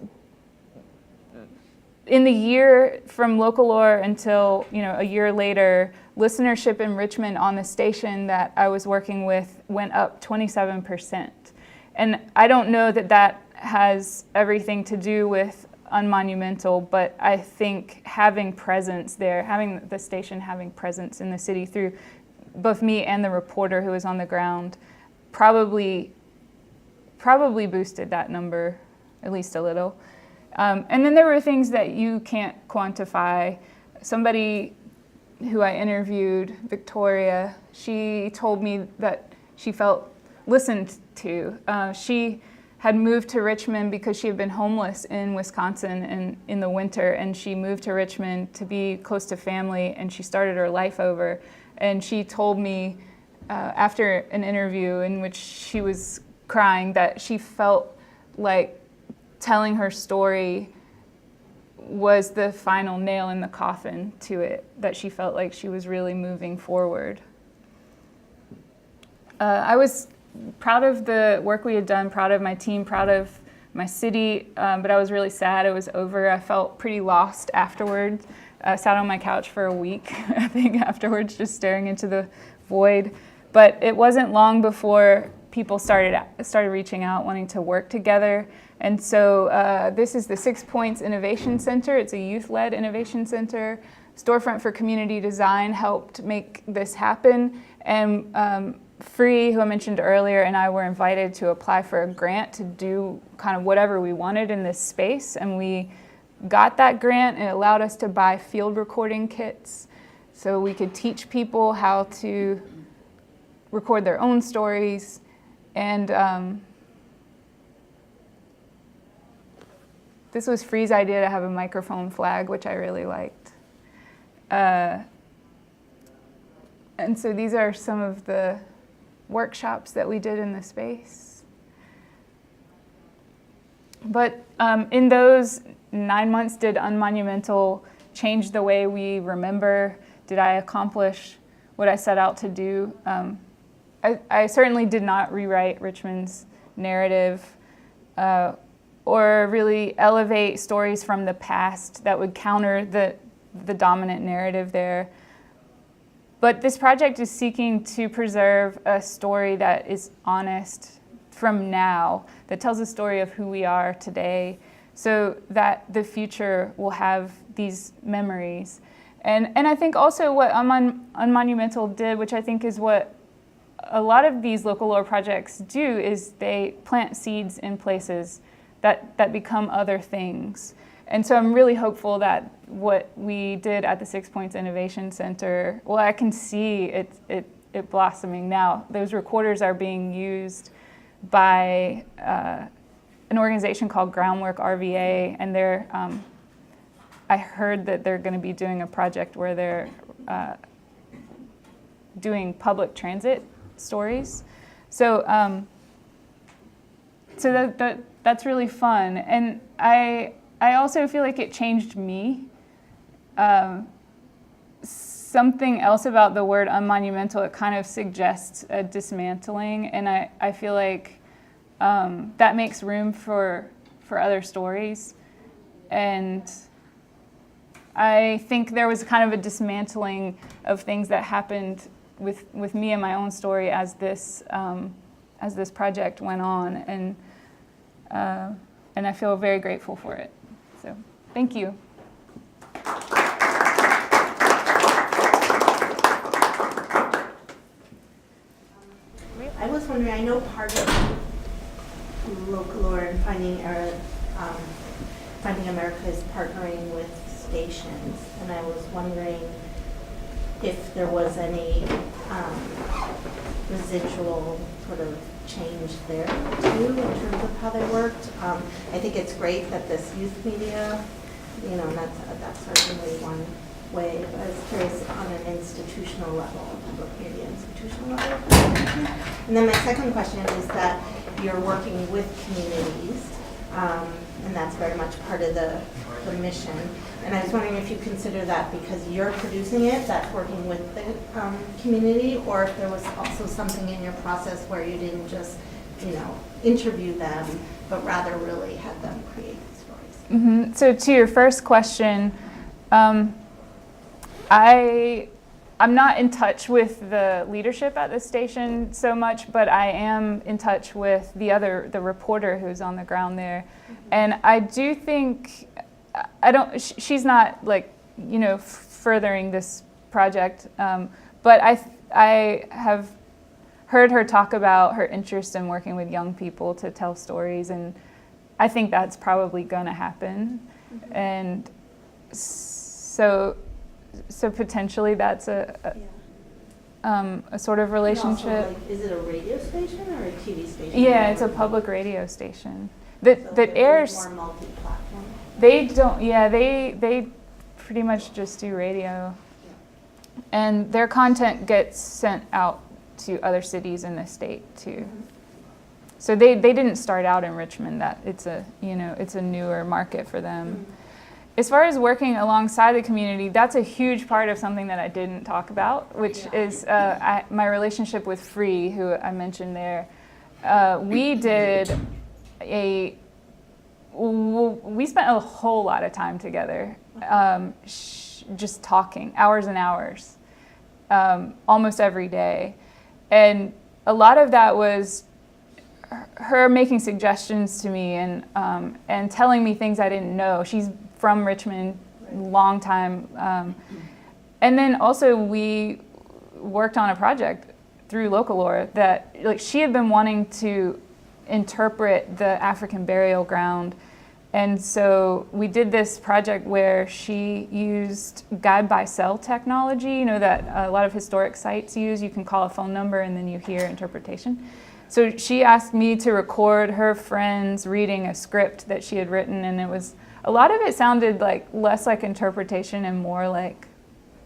Speaker 2: in the year from Localore until a year later, listenership in Richmond on the station that I was working with went up 27%. And I don't know that that has everything to do with unmonumental, but I think having presence there, having the station having presence in the city through both me and the reporter who was on the ground probably boosted that number at least a little. And then there were things that you can't quantify. Somebody who I interviewed, Victoria, she told me that she felt listened to. She had moved to Richmond because she had been homeless in Wisconsin in the winter, and she moved to Richmond to be close to family, and she started her life over. And she told me after an interview in which she was crying that she felt like telling her story was the final nail in the coffin to it, that she felt like she was really moving forward. I was proud of the work we had done, proud of my team, proud of my city, but I was really sad it was over. I felt pretty lost afterwards. I sat on my couch for a week, I think, afterwards, just staring into the void. But it wasn't long before people started reaching out, wanting to work together. And so this is the 6 Points Innovation Center. It's a youth-led innovation center. Storefront for Community Design helped make this happen. And Free, who I mentioned earlier, and I were invited to apply for a grant to do kind of whatever we wanted in this space. And we got that grant, and it allowed us to buy field recording kits so we could teach people how to record their own stories. And this was Free's idea to have a microphone flag, which I really liked. And so these are some of the workshops that we did in the space. But in those 9 months, did Unmonumental change the way we remember? Did I accomplish what I set out to do? I certainly did not rewrite Richmond's narrative or really elevate stories from the past that would counter the dominant narrative there. But this project is seeking to preserve a story that is honest from now, that tells a story of who we are today, so that the future will have these memories. And I think also what Unmonumental did, which I think is what a lot of these Localore projects do is they plant seeds in places that become other things. And so I'm really hopeful that what we did at the 6 Points Innovation Center, well, I can see it blossoming now. Those recorders are being used by an organization called Groundwork RVA, and they're, I heard that they're going to be doing a project where they're doing public transit stories. So, that's really fun. And I also feel like it changed me. Something else about the word unmonumental, it kind of suggests a dismantling, and I feel like that makes room for other stories. And I think there was kind of a dismantling of things that happened with me and my own story as this project went on, and I feel very grateful for it. So, thank you.
Speaker 13: I was wondering, I know part of Localore and Finding America is partnering with stations, and I was wondering if there was any residual sort of change there too in terms of how they worked. I think it's great that this youth media, you know, that's certainly one way, but I was curious on an institutional level, public media institutional level. And then my second question is that you're working with communities, and that's very much part of the mission. And I was wondering if you consider that because you're producing it, that's working with the community, or if there was also something in your process where you didn't just, you know, interview them, but rather really had them create the stories.
Speaker 2: Mm-hmm. So to your first question, I'm not in touch with the leadership at the station so much, but I am in touch with the reporter who's on the ground there. And I do think, she's not like, you know, furthering this project, but I have heard her talk about her interest in working with young people to tell stories, and I think that's probably going to happen. Mm-hmm. And so potentially that's a sort of relationship.
Speaker 13: Also, like, is it a radio station or a TV station?
Speaker 2: Yeah, it's a public radio station that airs.
Speaker 13: More multi-platform.
Speaker 2: They don't. Yeah, they pretty much just do radio, and their content gets sent out to other cities in the state too. Mm-hmm. So they didn't start out in Richmond. That it's a newer market for them. Mm-hmm. As far as working alongside the community, that's a huge part of something that I didn't talk about, which is my relationship with Free, who I mentioned there. We spent a whole lot of time together, just talking, hours and hours, almost every day. And a lot of that was her making suggestions to me and telling me things I didn't know. She's from Richmond, long time. And then also we worked on a project through Localore that, like, she had been wanting to interpret the African burial ground. And so we did this project where she used guide by cell technology, you know, that a lot of historic sites use. You can call a phone number and then you hear interpretation. So she asked me to record her friends reading a script that she had written, and a lot of it sounded like less like interpretation and more like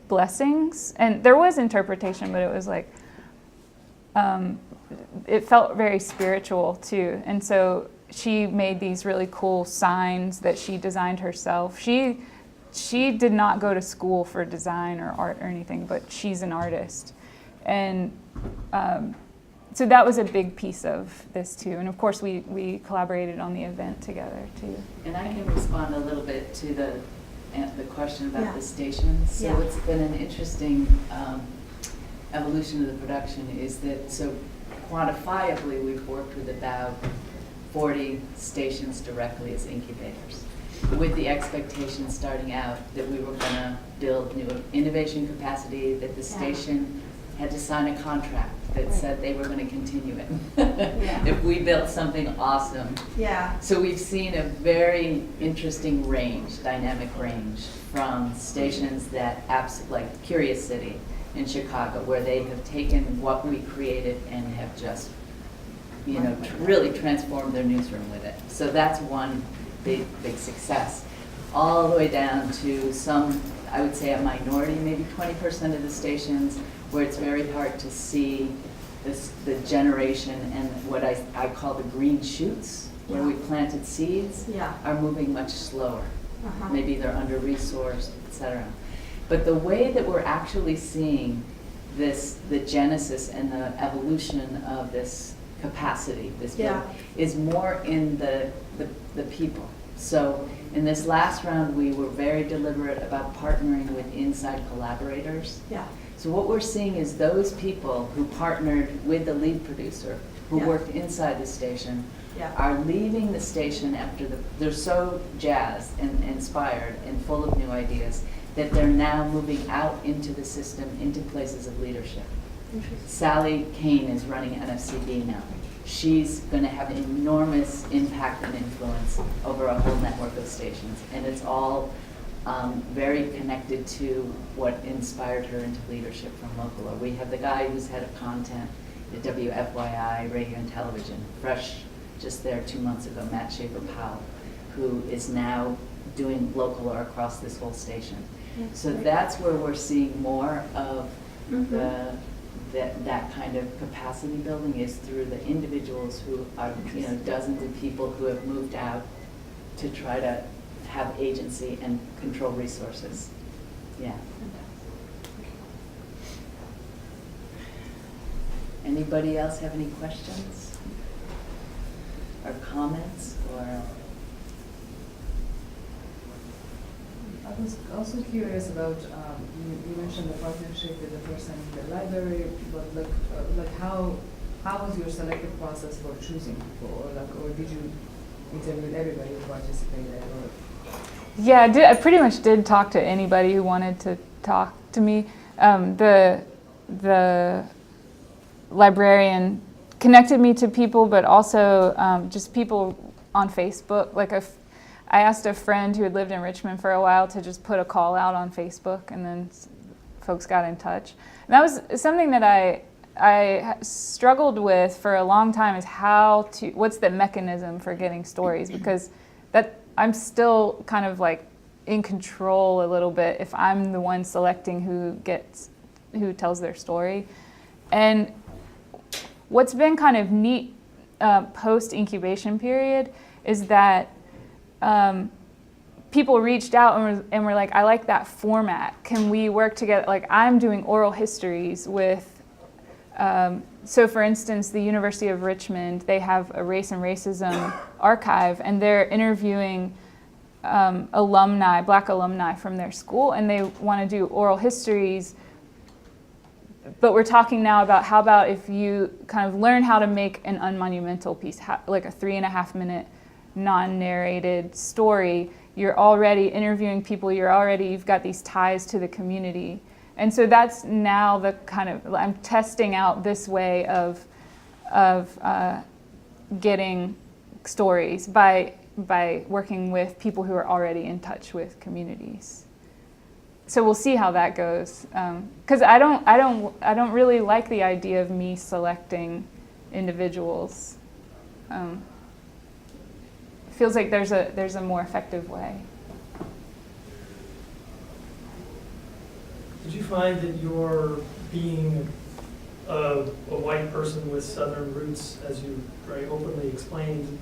Speaker 2: blessings. And there was interpretation, but it was like, it felt very spiritual too. And so she made these really cool signs that she designed herself. She did not go to school for design or art or anything, but she's an artist. And so that was a big piece of this too. And of course we collaborated on the event together too.
Speaker 1: And I can respond a little bit to the question about the stations. So it's been an interesting evolution of the production is that, so quantifiably we've worked with about 40 stations directly as incubators, with the expectation starting out that we were going to build new innovation capacity, that the station had to sign a contract that
Speaker 13: Right.
Speaker 1: said they were going to continue it
Speaker 13: Yeah.
Speaker 1: if we built something awesome.
Speaker 13: Yeah.
Speaker 1: So we've seen a very interesting range, dynamic range, from stations that, like Curious City in Chicago, where they have taken what we created and have just, really transformed their newsroom with it. So that's one big the all the way down to some, I would say a minority, maybe 20% of the stations, where it's very hard to see the generation and what I call the green shoots, where we planted seeds, are moving much slower. Maybe they're under-resourced, etc. But the way that we're actually seeing the genesis and the evolution of this capacity, is more in the people. So in this last round, we were very deliberate about partnering with inside collaborators. So what we're seeing is those people who partnered with the lead producer, who worked inside the station, are leaving the station after they're so jazzed and inspired and full of new ideas that they're now moving out into the system, into places of leadership. Sally Kane is running NFCB now. She's going to have an enormous impact and influence over a whole network of stations, and it's all very connected to what inspired her into leadership from Localore. We have the guy who's head of content at WFYI, radio and television, fresh, just there 2 months ago, Matt Schaefer-Powell, who is now doing Localore across this whole station. So that's where we're seeing more of that kind of capacity building, is through the individuals who are, dozens of people who have moved out to try to have agency and control resources. Yeah. Anybody else have any questions or comments or?
Speaker 14: I was also curious about, you mentioned the partnership with the person in the library, but how was your selective process for choosing people, or did you interview everybody who participated?
Speaker 2: Yeah, I pretty much did talk to anybody who wanted to talk to me. The librarian connected me to people, but also just people on Facebook. I asked a friend who had lived in Richmond for a while to just put a call out on Facebook, and then folks got in touch. And that was something that I struggled with for a long time, is what's the mechanism for getting stories, because I'm still kind of in control a little bit if I'm the one selecting who tells their story. And what's been kind of neat post-incubation period is that people reached out and were like, I like that format. Can we work together? I'm doing oral histories with, so for instance, the University of Richmond, they have a race and racism archive, and they're interviewing alumni, Black alumni from their school, and they want to do oral histories. But we're talking now about how about if you kind of learn how to make an unmonumental piece, like a 3.5-minute non-narrated story. You're already interviewing people, you've got these ties to the community. And so that's now the kind of, I'm testing out this way of getting stories by working with people who are already in touch with communities. So we'll see how that goes. Because I don't really like the idea of me selecting individuals. Feels like there's a more effective way.
Speaker 15: Did you find that your being a white person with Southern roots, as you very openly explained,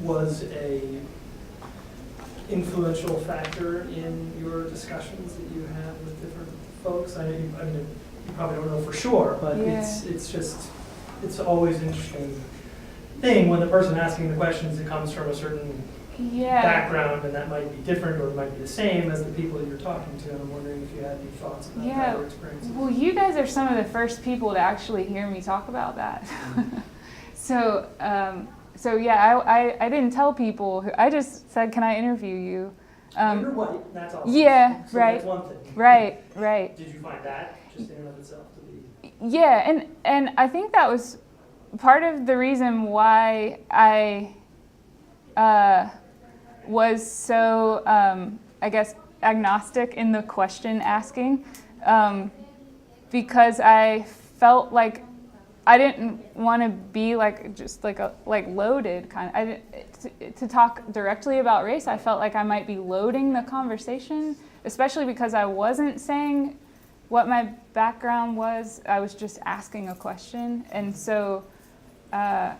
Speaker 15: was a influential factor in your discussions that you had with different folks? I mean, you probably don't know for sure, but it's always interesting thing when the person asking the questions, it comes from a certain background, and that might be different or it might be the same as the people that you're talking to. And I'm wondering if you had any thoughts about that or experiences.
Speaker 2: Well, you guys are some of the first people to actually hear me talk about that. So yeah, I didn't tell people. I just said, "Can I interview you?"
Speaker 15: You're white. That's awesome.
Speaker 2: Yeah,
Speaker 15: so
Speaker 2: right.
Speaker 15: That's one thing.
Speaker 2: Right.
Speaker 15: Did you find that just in and of itself to be?
Speaker 2: Yeah, and I think that was part of the reason why I was so, I guess, agnostic in the question asking, because I felt like I didn't want to be like just like loaded kind of. To talk directly about race, I felt like I might be loading the conversation, especially because I wasn't saying what my background was. I was just asking a question, and so, and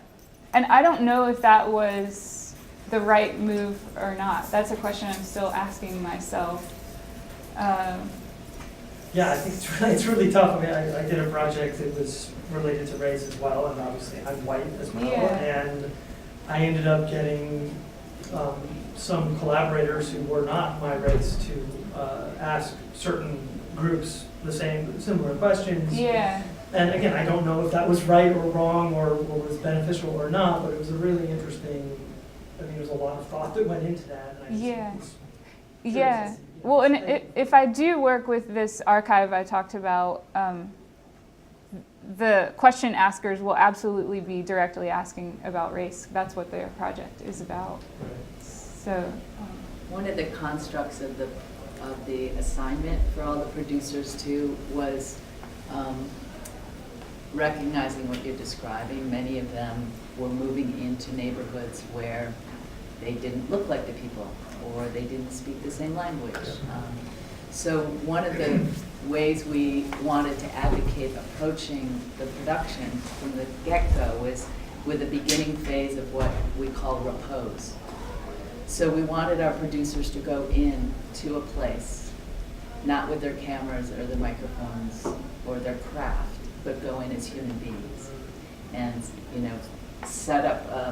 Speaker 2: I don't know if that was the right move or not. That's a question I'm still asking myself.
Speaker 15: Yeah, I think it's really tough. I mean, I did a project that was related to race as well, and obviously I'm white as well.
Speaker 2: Yeah.
Speaker 15: And I ended up getting some collaborators who were not my race to ask certain groups similar questions.
Speaker 2: Yeah.
Speaker 15: And again, I don't know if that was right or wrong or was beneficial or not, but it was a really interesting, I mean, there's a lot of thought that went into that. And I just
Speaker 2: Yeah. Well, and if I do work with this archive I talked about, the question askers will absolutely be directly asking about race. That's what their project is about. So,
Speaker 1: one of the constructs of the assignment for all the producers too was recognizing what you're describing. Many of them were moving into neighborhoods where they didn't look like the people, or they didn't speak the same language. So one of the ways we wanted to advocate approaching the production from the get-go was with a beginning phase of what we call repose. So we wanted our producers to go in to a place, not with their cameras or their microphones or their craft, but go in as human beings. And,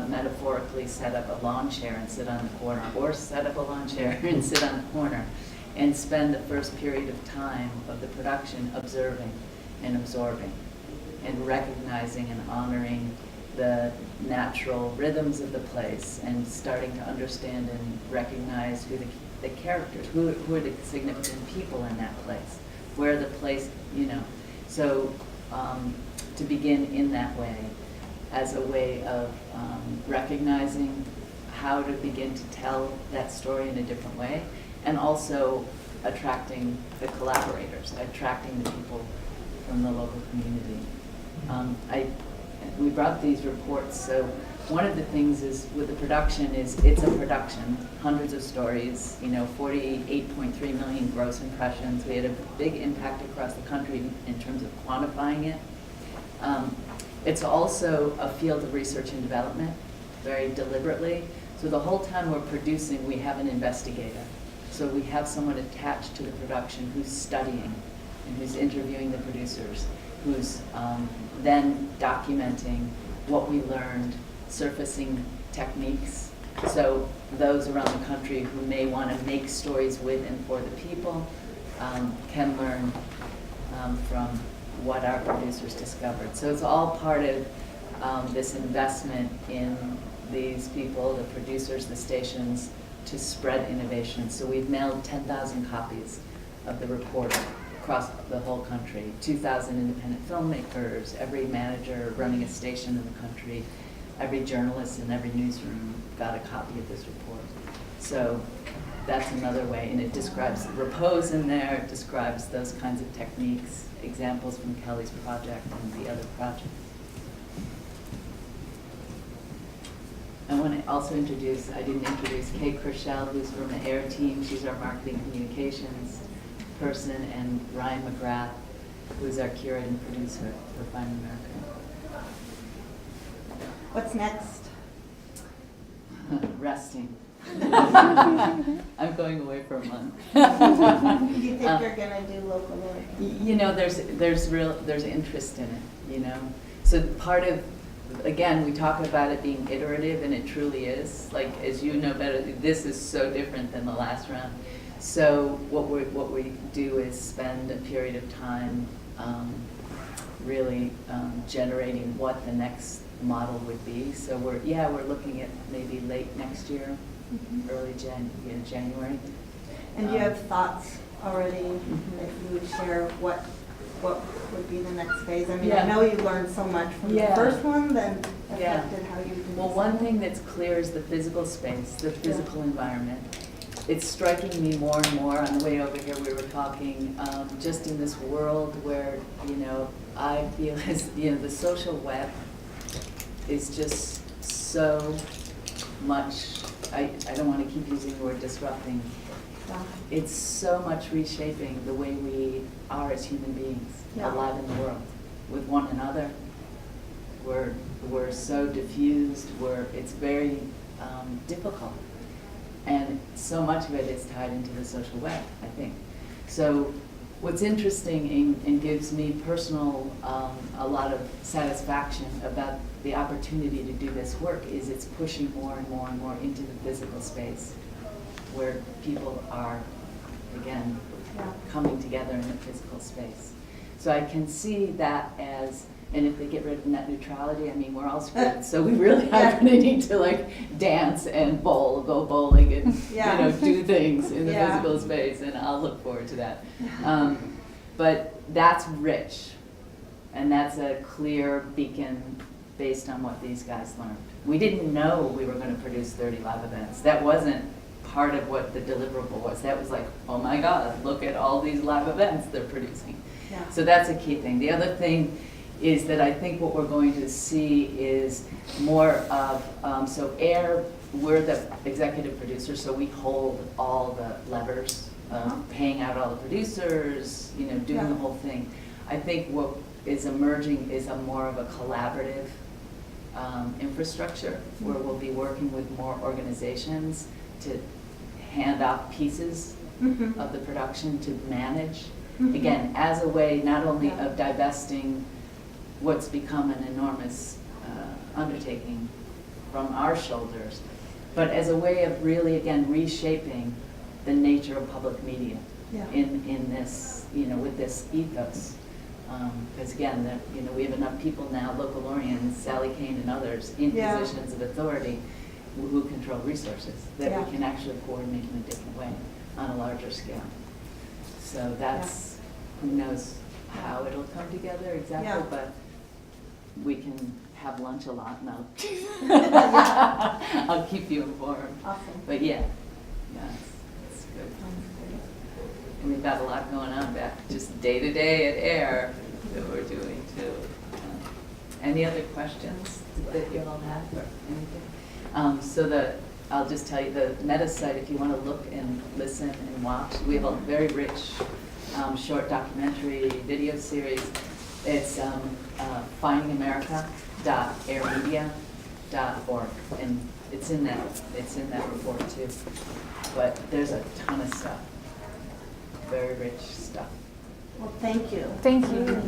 Speaker 1: metaphorically set up a lawn chair and sit on the corner, or set up a lawn chair and sit on the corner, and spend the first period of time of the production observing and absorbing and recognizing and honoring the natural rhythms of the place, and starting to understand and recognize who the characters, who are the significant people in that place, where the place, So to begin in that way, as a way of recognizing how to begin to tell that story in a different way, and also attracting the collaborators, attracting the people from the local community. We brought these reports, so one of the things is with the production is it's a production, hundreds of stories, 48.3 million gross impressions. We had a big impact across the country in terms of quantifying it. It's also a field of research and development, very deliberately. So the whole time we're producing, we have an investigator. So we have someone attached to the production who's studying and who's interviewing the producers, who's then documenting what we learned, surfacing techniques. So those around the country who may want to make stories with and for the people can learn from what our producers discovered. So it's all part of this investment in these people, the producers, the stations, to spread innovation. So we've mailed 10,000 copies of the report across the whole country, 2,000 independent filmmakers, every manager running a station in the country, every journalist in every newsroom got a copy of this report. So that's another way, and it describes repose in there, it describes those kinds of techniques, examples from Kelly's project and the other projects. I want to also introduce, I didn't introduce Kay Kershell, who's from the AIR team. She's our marketing communications person, and Ryan McGrath, who's our curator and producer for Fine America.
Speaker 13: What's next?
Speaker 1: Resting. I'm going away for a month.
Speaker 13: Do you think you're gonna do Localore?
Speaker 1: There's interest in it, So part of, again, we talk about it being iterative, and it truly is. Like, as you know better, this is so different than the last round. So what we do is spend a period of time really generating what the next model would be. So we're looking at maybe late next year, early January.
Speaker 13: And do you have thoughts already that you would share what what would be the next phase? I mean,
Speaker 1: Yeah.
Speaker 13: I know you learned so much from
Speaker 1: Yeah.
Speaker 13: the first one that
Speaker 1: Yeah.
Speaker 13: affected how you do
Speaker 1: Well,
Speaker 13: this
Speaker 1: one thing that's clear is the physical space, the physical environment. It's striking me more and more. On the way over here, we were talking just in this world where, you know, I feel as, you know, the social web is just so much, I don't want to keep using the word disrupting. It's so much reshaping the way we are as human beings, alive in the world, with one another. We're so diffused, it's very difficult. And so much of it is tied into the social web, I think. So what's interesting and gives me personal, a lot of satisfaction about the opportunity to do this work is it's pushing more and more and more into the physical space where people are, again, coming together in a physical space. So I can see that as, and if they get rid of net neutrality, I mean, we're all screwed. So we really are going to need to like dance and bowl, go bowling and you know, do things in the physical space, and I'll look forward to that. But that's rich, and that's a clear beacon based on what these guys learned. We didn't know we were going to produce 30 live events. That wasn't part of what the deliverable was. That was like, oh my God, look at all these live events they're producing. So that's a key thing. The other thing is that I think what we're going to see is more of, so AIR, we're the executive producer, so we hold all the levers, paying out all the producers, you know, doing the whole thing. I think what is emerging is a more of a collaborative infrastructure where we'll be working with more organizations to hand off pieces of the production to manage. Again, as a way not only of divesting what's become an enormous undertaking from our shoulders, but as a way of really, again, reshaping the nature of public media in this, you know, with this ethos. Because again, you know, we have enough people now, Localorians, Sally Kane and others, in positions of authority who control resources that we can actually coordinate in a different way on a larger scale. So that's, who knows how it'll come together exactly, but we can have lunch a lot and I'll keep you informed.
Speaker 13: Awesome.
Speaker 1: But yeah, it's good. And we've got a lot going on back just day to day at AIR that we're doing too. Any other questions that you all have or anything? So I'll just tell you the Meta site, if you want to look and listen and watch, we have a very rich short documentary video series. It's findingamerica.airmedia.org, and it's in that report too. But there's a ton of stuff, very rich stuff.
Speaker 13: Well, thank you.
Speaker 2: Thank you.